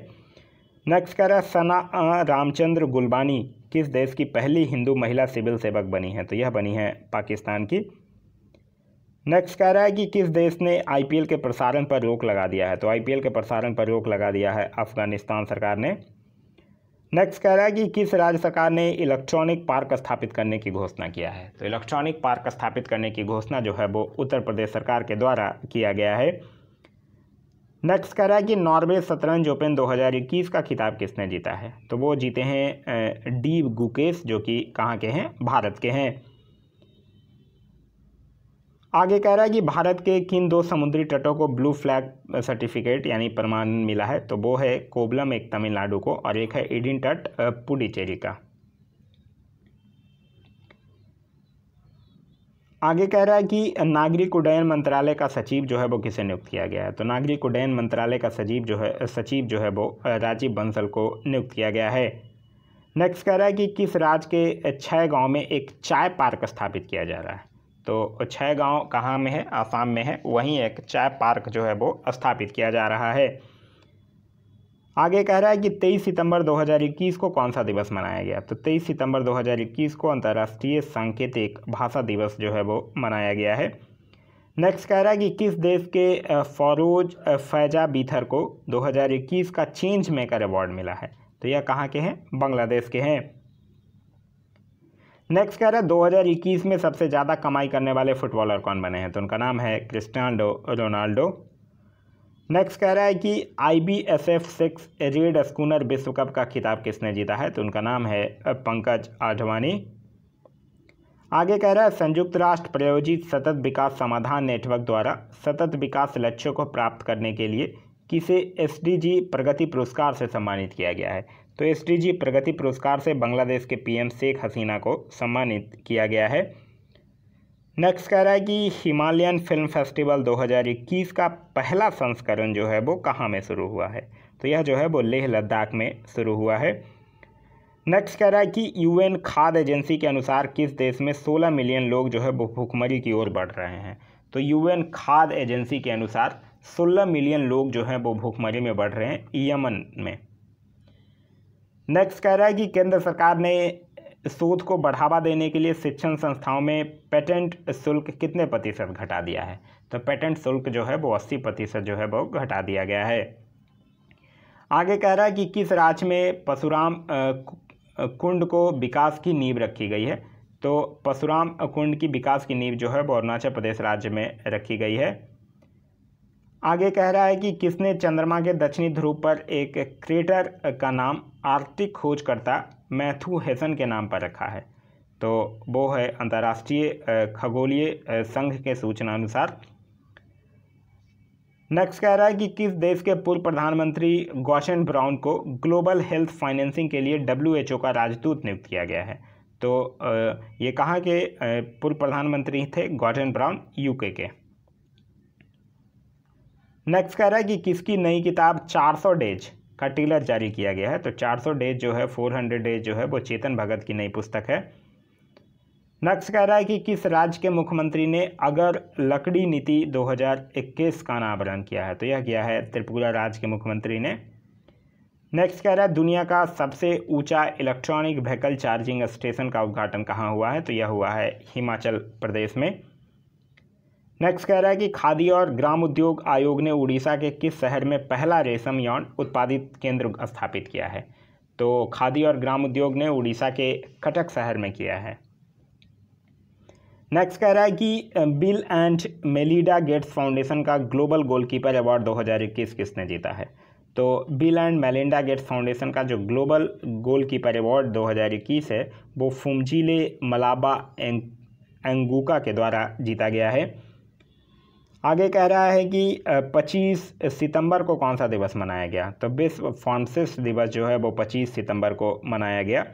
नेक्स्ट कह रहा है सना रामचंद्र गुलबानी किस देश की पहली हिंदू महिला सिविल सेवक बनी है? तो यह बनी है पाकिस्तान की। नेक्स्ट कह रहा है कि किस देश ने IPL के प्रसारण पर रोक लगा दिया है? तो IPL के प्रसारण पर रोक लगा दिया है अफगानिस्तान सरकार ने। नेक्स्ट कह रहा है कि किस राज्य सरकार ने इलेक्ट्रॉनिक पार्क स्थापित करने की घोषणा किया है? तो इलेक्ट्रॉनिक पार्क स्थापित करने की घोषणा जो है वो उत्तर प्रदेश सरकार के द्वारा किया गया है। नेक्स्ट कह रहा है कि नॉर्वे शतरंज ओपन 2021 का खिताब किसने जीता है? तो वो जीते हैं डी गुकेश, जो कि कहाँ के हैं? भारत के हैं। आगे कह रहा है कि भारत के किन 2 समुद्री तटों को ब्लू फ्लैग सर्टिफिकेट यानी प्रमाण मिला है? तो वो है कोवलम एक तमिलनाडु को और एक है एडिन तट पुडुचेरी का। आगे कह रहा है कि नागरिक उड्डयन मंत्रालय का सचिव जो है वो किसे नियुक्त किया गया है। तो नागरिक उड्डयन मंत्रालय का सचिव जो है वो राजीव बंसल को नियुक्त किया गया है। नेक्स्ट कह रहा है कि किस राज्य के 6 गांव में एक चाय पार्क स्थापित किया जा रहा है। तो 6 गांव कहाँ में है, आसाम में है, वहीं एक चाय पार्क जो है वो स्थापित किया जा रहा है। आगे कह रहा है कि 23 सितंबर 2021 को कौन सा दिवस मनाया गया। तो 23 सितंबर 2021 को अंतर्राष्ट्रीय सांकेतिक भाषा दिवस जो है वो मनाया गया है। नेक्स्ट कह रहा है कि किस देश के फरोज फैजा बीथर को 2021 का चेंज मेकर अवार्ड मिला है। तो यह कहाँ के हैं, बांग्लादेश के हैं। नेक्स्ट कह रहा है 2021 में सबसे ज़्यादा कमाई करने वाले फुटबॉलर कौन बने हैं। तो उनका नाम है क्रिस्टियानो रोनाल्डो। नेक्स्ट कह रहा है कि IBSF 6 रेड स्कूनर विश्व कप का खिताब किसने जीता है। तो उनका नाम है पंकज आडवाणी। आगे कह रहा है संयुक्त राष्ट्र प्रायोजित सतत विकास समाधान नेटवर्क द्वारा सतत विकास लक्ष्यों को प्राप्त करने के लिए किसे SDG प्रगति पुरस्कार से सम्मानित किया गया है। तो SDG प्रगति पुरस्कार से बांग्लादेश के PM शेख हसीना को सम्मानित किया गया है। नेक्स्ट कह रहा है कि हिमालयन फिल्म फेस्टिवल 2021 का पहला संस्करण जो है वो कहाँ में शुरू हुआ है। तो यह जो है वो लेह लद्दाख में शुरू हुआ है। नेक्स्ट कह रहा है कि UN खाद्य एजेंसी के अनुसार किस देश में 16 मिलियन लोग जो है वो भूखमरी की ओर बढ़ रहे हैं। तो UN खाद्य एजेंसी के अनुसार 16 मिलियन लोग जो हैं वो भूखमरी में बढ़ रहे हैं यमन में। नेक्स्ट कह रहा है कि केंद्र सरकार ने शोध को बढ़ावा देने के लिए शिक्षण संस्थाओं में पेटेंट शुल्क कितने प्रतिशत घटा दिया है। तो पेटेंट शुल्क जो है वो 80% जो है वो घटा दिया गया है। आगे कह रहा है कि किस राज्य में परशुराम कुंड को विकास की नींव रखी गई है। तो परशुराम कुंड की विकास की नींव जो है वो अरुणाचल प्रदेश राज्य में रखी गई है। आगे कह रहा है कि किसने चंद्रमा के दक्षिणी ध्रुव पर एक क्रेटर का नाम आर्कटिक खोजकर्ता मैथ्यू हेसन के नाम पर रखा है। तो वो है अंतर्राष्ट्रीय खगोलीय संघ के सूचना अनुसार। नेक्स्ट कह रहा है कि किस देश के पूर्व प्रधानमंत्री गॉर्डन ब्राउन को ग्लोबल हेल्थ फाइनेंसिंग के लिए WHO का राजदूत नियुक्त किया गया है। तो ये कहाँ के पूर्व प्रधानमंत्री थे, गॉर्डन ब्राउन, UK के। नेक्स्ट कह रहा है कि किसकी नई किताब 400 डेज का टीलर जारी किया गया है। तो 400 डेज जो है 400 डेज जो है वो चेतन भगत की नई पुस्तक है। नेक्स्ट कह रहा है कि किस राज्य के मुख्यमंत्री ने अगर लकड़ी नीति 2021 का अनावरण किया है। तो यह किया है त्रिपुरा राज्य के मुख्यमंत्री ने। नेक्स्ट कह रहा है दुनिया का सबसे ऊंचा इलेक्ट्रॉनिक व्हीकल चार्जिंग स्टेशन का उद्घाटन कहाँ हुआ है। तो यह हुआ है हिमाचल प्रदेश में। नेक्स्ट कह रहा है कि खादी और ग्राम उद्योग आयोग ने उड़ीसा के किस शहर में पहला रेशम यौन उत्पादित केंद्र स्थापित किया है। तो खादी और ग्राम उद्योग ने उड़ीसा के कटक शहर में किया है। नेक्स्ट कह रहा है कि bill and Melinda Gates foundation का ग्लोबल गोलकीपर अवार्ड 2021 किसने जीता है। तो bill and Melinda Gates foundation का जो ग्लोबल गोलकीपर अवार्ड 2021 है वो फुमजीले मलाबा एंगुका के द्वारा जीता गया है। आगे कह रहा है कि 25 सितंबर को कौन सा दिवस मनाया गया। तो विश्व फार्मासिस्ट दिवस जो है वो 25 सितंबर को मनाया गया।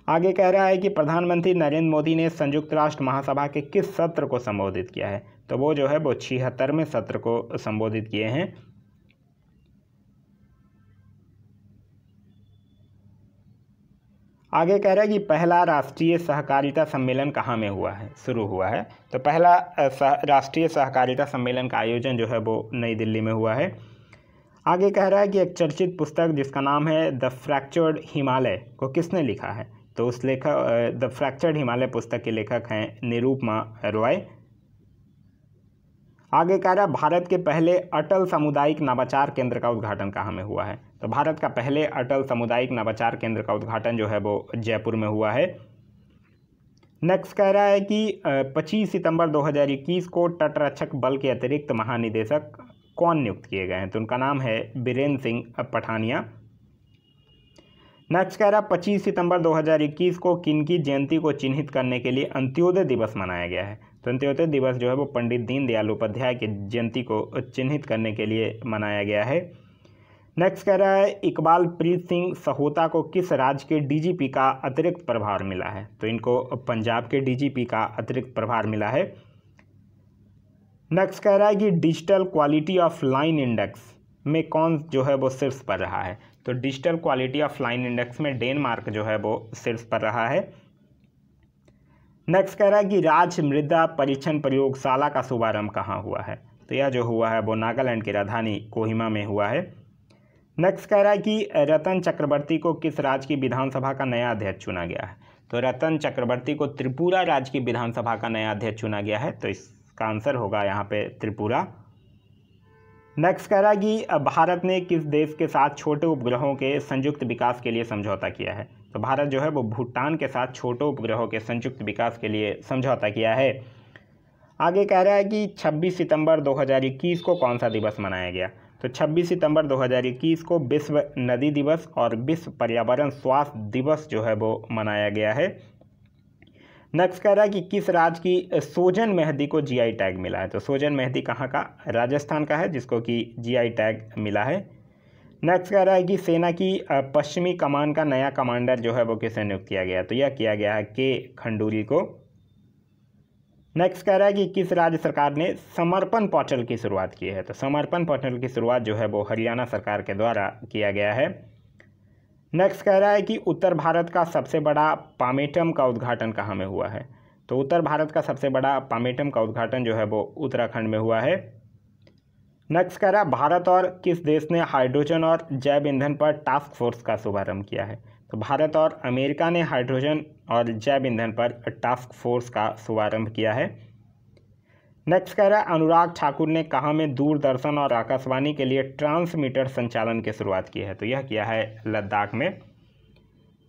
आगे कह रहा है कि प्रधानमंत्री नरेंद्र मोदी ने संयुक्त राष्ट्र महासभा के किस सत्र को संबोधित किया है। तो वो जो है वो 76वें सत्र को संबोधित किए हैं। आगे कह रहा है कि पहला राष्ट्रीय सहकारिता सम्मेलन कहाँ में हुआ है, शुरू हुआ है। तो पहला राष्ट्रीय सहकारिता सम्मेलन का आयोजन जो है वो नई दिल्ली में हुआ है। आगे कह रहा है कि एक चर्चित पुस्तक जिसका नाम है द फ्रैक्चर्ड हिमालय को किसने लिखा है। तो उस लेखक द फ्रैक्चर्ड हिमालय पुस्तक के लेखक हैं निरुपमा रॉय। आगे कह रहा है भारत के पहले अटल सामुदायिक नवाचार केंद्र का उद्घाटन कहाँ में हुआ है। तो भारत का पहले अटल सामुदायिक नवाचार केंद्र का उद्घाटन जो है वो जयपुर में हुआ है। नेक्स्ट कह रहा है कि 25 सितंबर 2021 को तटरक्षक बल के अतिरिक्त महानिदेशक कौन नियुक्त किए गए हैं। तो उनका नाम है बीरेंद्र सिंह पठानिया। नेक्स्ट कह रहा है 25 सितंबर 2021 को किनकी जयंती को चिन्हित करने के लिए अंत्योदय दिवस मनाया गया है। तो अंत्योदय दिवस जो है वो पंडित दीनदयाल उपाध्याय की जयंती को चिन्हित करने के लिए मनाया गया है। नेक्स्ट कह रहा है इकबाल प्रीत सिंह सहोता को किस राज्य के डीजीपी का अतिरिक्त प्रभार मिला है? तो इनको पंजाब के डीजीपी का अतिरिक्त प्रभार मिला है। नेक्स्ट कह रहा है कि digital quality of line index में कौन जो है वो शीर्ष पर रहा है? तो digital quality of line index में डेनमार्क जो है वो शीर्ष पर रहा है। नेक्स्ट कह रहा है कि राज्य मृदा परीक्षण प्रयोगशाला का शुभारंभ कहाँ हुआ है? तो यह जो हुआ है वो नागालैंड की राजधानी कोहिमा में हुआ है। नेक्स्ट कह रहा है कि रतन चक्रवर्ती को किस राज्य की विधानसभा का नया अध्यक्ष चुना गया है? तो रतन चक्रवर्ती को त्रिपुरा राज्य की विधानसभा का नया अध्यक्ष चुना गया है, तो इसका आंसर होगा यहाँ पे त्रिपुरा। नेक्स्ट कह रहा है कि भारत ने किस देश के साथ छोटे उपग्रहों के संयुक्त विकास के लिए समझौता किया है? तो भारत जो है वो भूटान के साथ छोटे उपग्रहों के संयुक्त विकास के लिए समझौता किया है। आगे कह रहा है कि 26 सितंबर 2021 को कौन सा दिवस मनाया गया? तो 26 सितंबर 2021 को विश्व नदी दिवस और विश्व पर्यावरण स्वास्थ्य दिवस जो है वो मनाया गया है। नेक्स्ट कह रहा है कि किस राज्य की सोजन मेहंदी को जीआई टैग मिला है? तो सोजन मेहंदी कहाँ का? राजस्थान का है, जिसको कि जीआई टैग मिला है। नेक्स्ट कह रहा है कि सेना की पश्चिमी कमान का नया कमांडर जो है वो किसे नियुक्त किया गया? तो यह किया गया है के खंडूरी को। नेक्स्ट कह रहा है कि किस राज्य सरकार ने समर्पण पोर्टल की शुरुआत की है? तो समर्पण पोर्टल की शुरुआत जो है वो हरियाणा सरकार के द्वारा किया गया है। नेक्स्ट कह रहा है कि उत्तर भारत का सबसे बड़ा पामेटम का उद्घाटन कहाँ में हुआ है? तो उत्तर भारत का सबसे बड़ा पामेटम का उद्घाटन जो है वो उत्तराखंड में हुआ है। नेक्स्ट कह रहा है भारत और किस देश ने हाइड्रोजन और जैव ईंधन पर टास्क फोर्स का शुभारंभ किया है? तो भारत और अमेरिका ने हाइड्रोजन और जैव ईंधन पर टास्क फोर्स का शुभारंभ किया है। नेक्स्ट कह रहा है अनुराग ठाकुर ने कहाँ में दूरदर्शन और आकाशवाणी के लिए ट्रांसमीटर संचालन की शुरुआत की है? तो यह किया है लद्दाख में।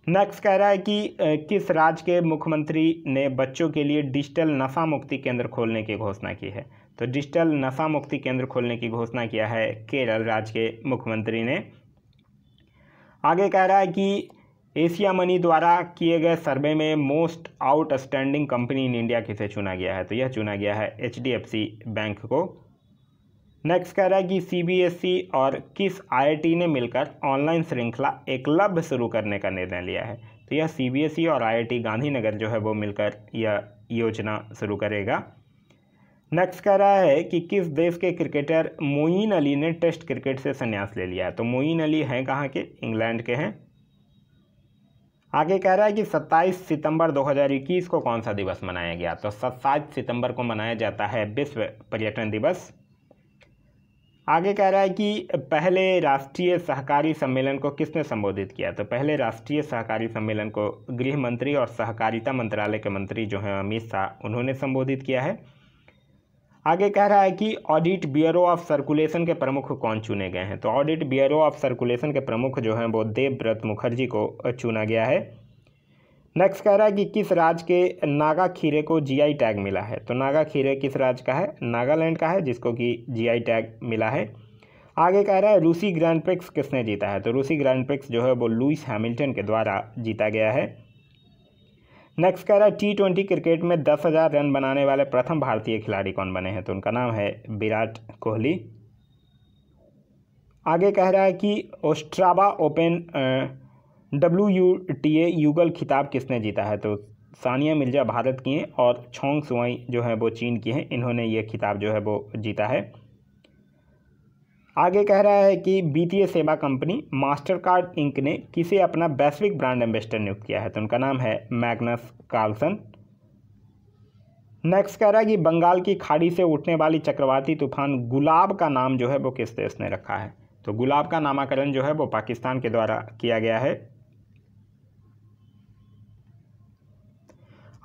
नेक्स्ट कह रहा है कि किस राज्य के मुख्यमंत्री ने बच्चों के लिए डिजिटल नशा मुक्ति केंद्र खोलने की घोषणा की है? तो डिजिटल नशा मुक्ति केंद्र खोलने की घोषणा किया है केरल राज्य के मुख्यमंत्री ने। आगे कह रहा है कि एशिया मनी द्वारा किए गए सर्वे में most outstanding company in India किसे चुना गया है? तो यह चुना गया है HDFC बैंक को। नेक्स्ट कह रहा है कि CBSE और किस IIT ने मिलकर ऑनलाइन श्रृंखला एकलव्य शुरू करने का निर्णय लिया है? तो यह CBSE और IIT गांधीनगर जो है वो मिलकर यह योजना शुरू करेगा। नेक्स्ट कह रहा है कि किस देश के क्रिकेटर मोइन अली ने टेस्ट क्रिकेट से संन्यास ले लिया है? तो मोइन अली हैं कहाँ के? इंग्लैंड के हैं। आगे कह रहा है कि 27 सितंबर 2021 को कौन सा दिवस मनाया गया? तो 27 सितंबर को मनाया जाता है विश्व पर्यटन दिवस। आगे कह रहा है कि पहले राष्ट्रीय सहकारी सम्मेलन को किसने संबोधित किया? तो पहले राष्ट्रीय सहकारी सम्मेलन को गृह मंत्री और सहकारिता मंत्रालय के मंत्री जो हैं अमित शाह, उन्होंने संबोधित किया है। आगे कह रहा है कि ऑडिट ब्यूरो ऑफ सर्कुलेशन के प्रमुख कौन चुने गए हैं? तो ऑडिट ब्यूरो ऑफ सर्कुलेशन के प्रमुख जो हैं वो देवव्रत मुखर्जी को चुना गया है। नेक्स्ट कह रहा है कि किस राज्य के नागा खीरे को जीआई टैग मिला है? तो नागा खीरे किस राज्य का है? नागालैंड का है, जिसको कि जीआई टैग मिला है। आगे कह रहा है रूसी ग्रैंड प्रिक्स किसने जीता है? तो रूसी ग्रैंड प्रिक्स जो है वो लुइस हैमिल्टन के द्वारा जीता गया है। नेक्स्ट कह रहा है T20 क्रिकेट में 10,000 रन बनाने वाले प्रथम भारतीय खिलाड़ी कौन बने हैं? तो उनका नाम है विराट कोहली। आगे कह रहा है कि ओस्ट्रावा ओपन WTA युगल खिताब किसने जीता है? तो सानिया मिर्जा भारत की हैं और छोंग सुवाई जो है वो चीन की हैं, इन्होंने ये खिताब जो है वो जीता है। आगे कह रहा है कि वित्तीय सेवा कंपनी मास्टर कार्ड इंक ने किसे अपना वैश्विक ब्रांड एम्बेसडर नियुक्त किया है? तो उनका नाम है मैग्नस कार्लसन। नेक्स्ट कह रहा है कि बंगाल की खाड़ी से उठने वाली चक्रवाती तूफान गुलाब का नाम जो है वो किस देश ने रखा है? तो गुलाब का नामकरण जो है वो पाकिस्तान के द्वारा किया गया है।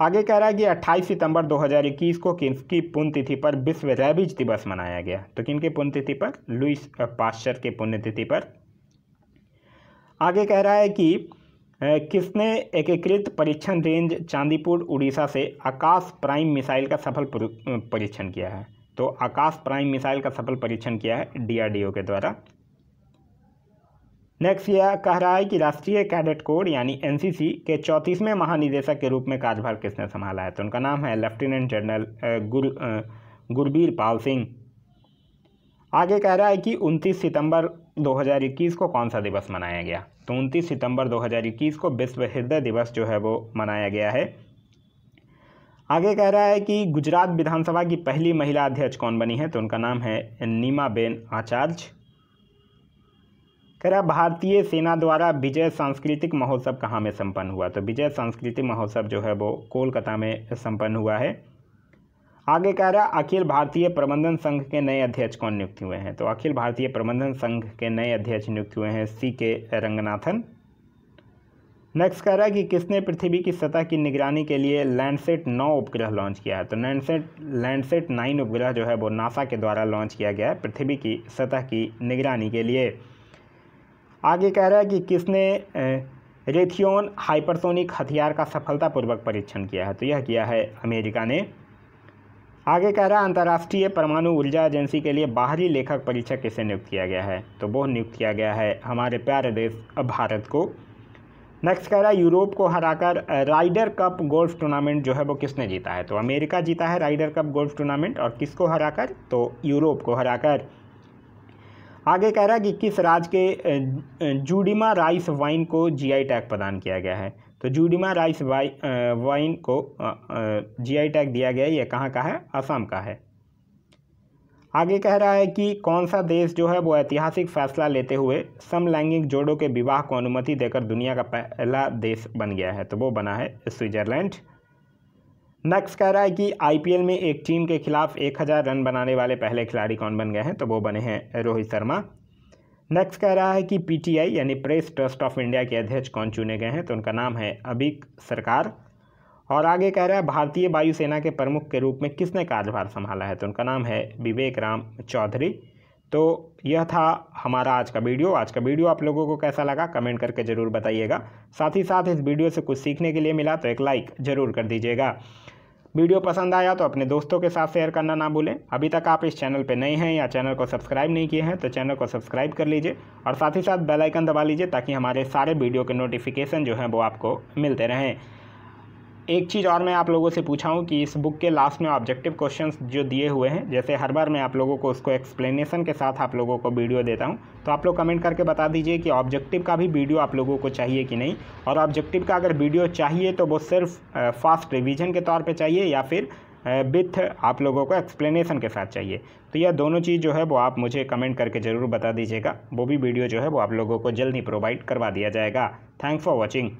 आगे कह रहा है कि 28 सितंबर 2021 को किसकी पुण्यतिथि पर विश्व रेबीज दिवस मनाया गया? तो किनके पुण्यतिथि पर? लुईस पाश्चर के पुण्यतिथि पर। आगे कह रहा है कि किसने एकीकृत परीक्षण रेंज चांदीपुर उड़ीसा से आकाश प्राइम मिसाइल का सफल परीक्षण किया है? तो आकाश प्राइम मिसाइल का सफल परीक्षण किया है DRDO के द्वारा। नेक्स्ट यह कह रहा है कि राष्ट्रीय कैडेट कोर यानी NCC के 34वें महानिदेशक के रूप में कार्यभार किसने संभाला है? तो उनका नाम है लेफ्टिनेंट जनरल गुरबीर पाल सिंह। आगे कह रहा है कि 29 सितंबर 2021 को कौन सा दिवस मनाया गया। तो 29 सितंबर 2021 को विश्व हृदय दिवस जो है वो मनाया गया है। आगे कह रहा है कि गुजरात विधानसभा की पहली महिला अध्यक्ष कौन बनी है। तो उनका नाम है नीमाबेन आचार्य। कह रहा भारतीय सेना द्वारा विजय सांस्कृतिक महोत्सव कहाँ में संपन्न हुआ। तो विजय सांस्कृतिक महोत्सव जो है वो कोलकाता में संपन्न हुआ है। आगे कह रहा अखिल भारतीय प्रबंधन संघ के नए अध्यक्ष कौन नियुक्त हुए हैं। तो अखिल भारतीय प्रबंधन संघ के नए अध्यक्ष नियुक्त हुए हैं CK रंगनाथन। नेक्स्ट कह रहा है कि किसने पृथ्वी की सतह की निगरानी के लिए लैंडसेट 9 उपग्रह लॉन्च किया है। तो लैंडसेट 9 उपग्रह जो है वो नासा के द्वारा लॉन्च किया गया है पृथ्वी की सतह की निगरानी के लिए। आगे कह रहा है कि किसने रेथियोन हाइपरसोनिक हथियार का सफलतापूर्वक परीक्षण किया है। तो यह किया है अमेरिका ने। आगे कह रहा है अंतर्राष्ट्रीय परमाणु ऊर्जा एजेंसी के लिए बाहरी लेखक परीक्षक किसे नियुक्त किया गया है। तो वो नियुक्त किया गया है हमारे प्यारे देश भारत को। नेक्स्ट कह रहा है यूरोप को हराकर राइडर कप गोल्फ टूर्नामेंट जो है वो किसने जीता है। तो अमेरिका जीता है राइडर कप गोल्फ टूर्नामेंट। और किसको हराकर। तो यूरोप को हराकर। आगे कह रहा है कि किस राज्य के जूडिमा राइस वाइन को GI टैग प्रदान किया गया है। तो जूडिमा राइस वाइन को GI टैग दिया गया है। यह कहाँ का है। असम का है। आगे कह रहा है कि कौन सा देश जो है वो ऐतिहासिक फैसला लेते हुए समलैंगिक जोड़ों के विवाह को अनुमति देकर दुनिया का पहला देश बन गया है। तो वो बना है स्विट्जरलैंड। नेक्स्ट कह रहा है कि IPL में एक टीम के खिलाफ 1000 रन बनाने वाले पहले खिलाड़ी कौन बन गए हैं। तो वो बने हैं रोहित शर्मा। नेक्स्ट कह रहा है कि PTI यानी प्रेस ट्रस्ट ऑफ इंडिया के अध्यक्ष कौन चुने गए हैं। तो उनका नाम है अबिक सरकार। और आगे कह रहा है भारतीय वायुसेना के प्रमुख के रूप में किसने कार्यभार संभाला है। तो उनका नाम है विवेक राम चौधरी। तो यह था हमारा आज का वीडियो। आज का वीडियो आप लोगों को कैसा लगा कमेंट करके ज़रूर बताइएगा। साथ ही साथ इस वीडियो से कुछ सीखने के लिए मिला तो एक लाइक ज़रूर कर दीजिएगा। वीडियो पसंद आया तो अपने दोस्तों के साथ शेयर करना ना भूलें। अभी तक आप इस चैनल पर नए हैं या चैनल को सब्सक्राइब नहीं किए हैं तो चैनल को सब्सक्राइब कर लीजिए और साथ ही साथ बेल आइकन दबा लीजिए ताकि हमारे सारे वीडियो के नोटिफिकेशन जो हैं वो आपको मिलते रहें। एक चीज़ और मैं आप लोगों से पूछा हूँ कि इस बुक के लास्ट में ऑब्जेक्टिव क्वेश्चंस जो दिए हुए हैं, जैसे हर बार मैं आप लोगों को उसको एक्सप्लेनेशन के साथ आप लोगों को वीडियो देता हूँ, तो आप लोग कमेंट करके बता दीजिए कि ऑब्जेक्टिव का भी वीडियो आप लोगों को चाहिए कि नहीं। और ऑब्जेक्टिव का अगर वीडियो चाहिए तो वो सिर्फ फास्ट रिवीजन के तौर पर चाहिए या फिर विथ आप लोगों को एक्सप्लेनेशन के साथ चाहिए। तो यह दोनों चीज़ जो है वो आप मुझे कमेंट करके ज़रूर बता दीजिएगा। वो भी वीडियो जो है वो आप लोगों को जल्द ही प्रोवाइड करवा दिया जाएगा। Thanks for watching.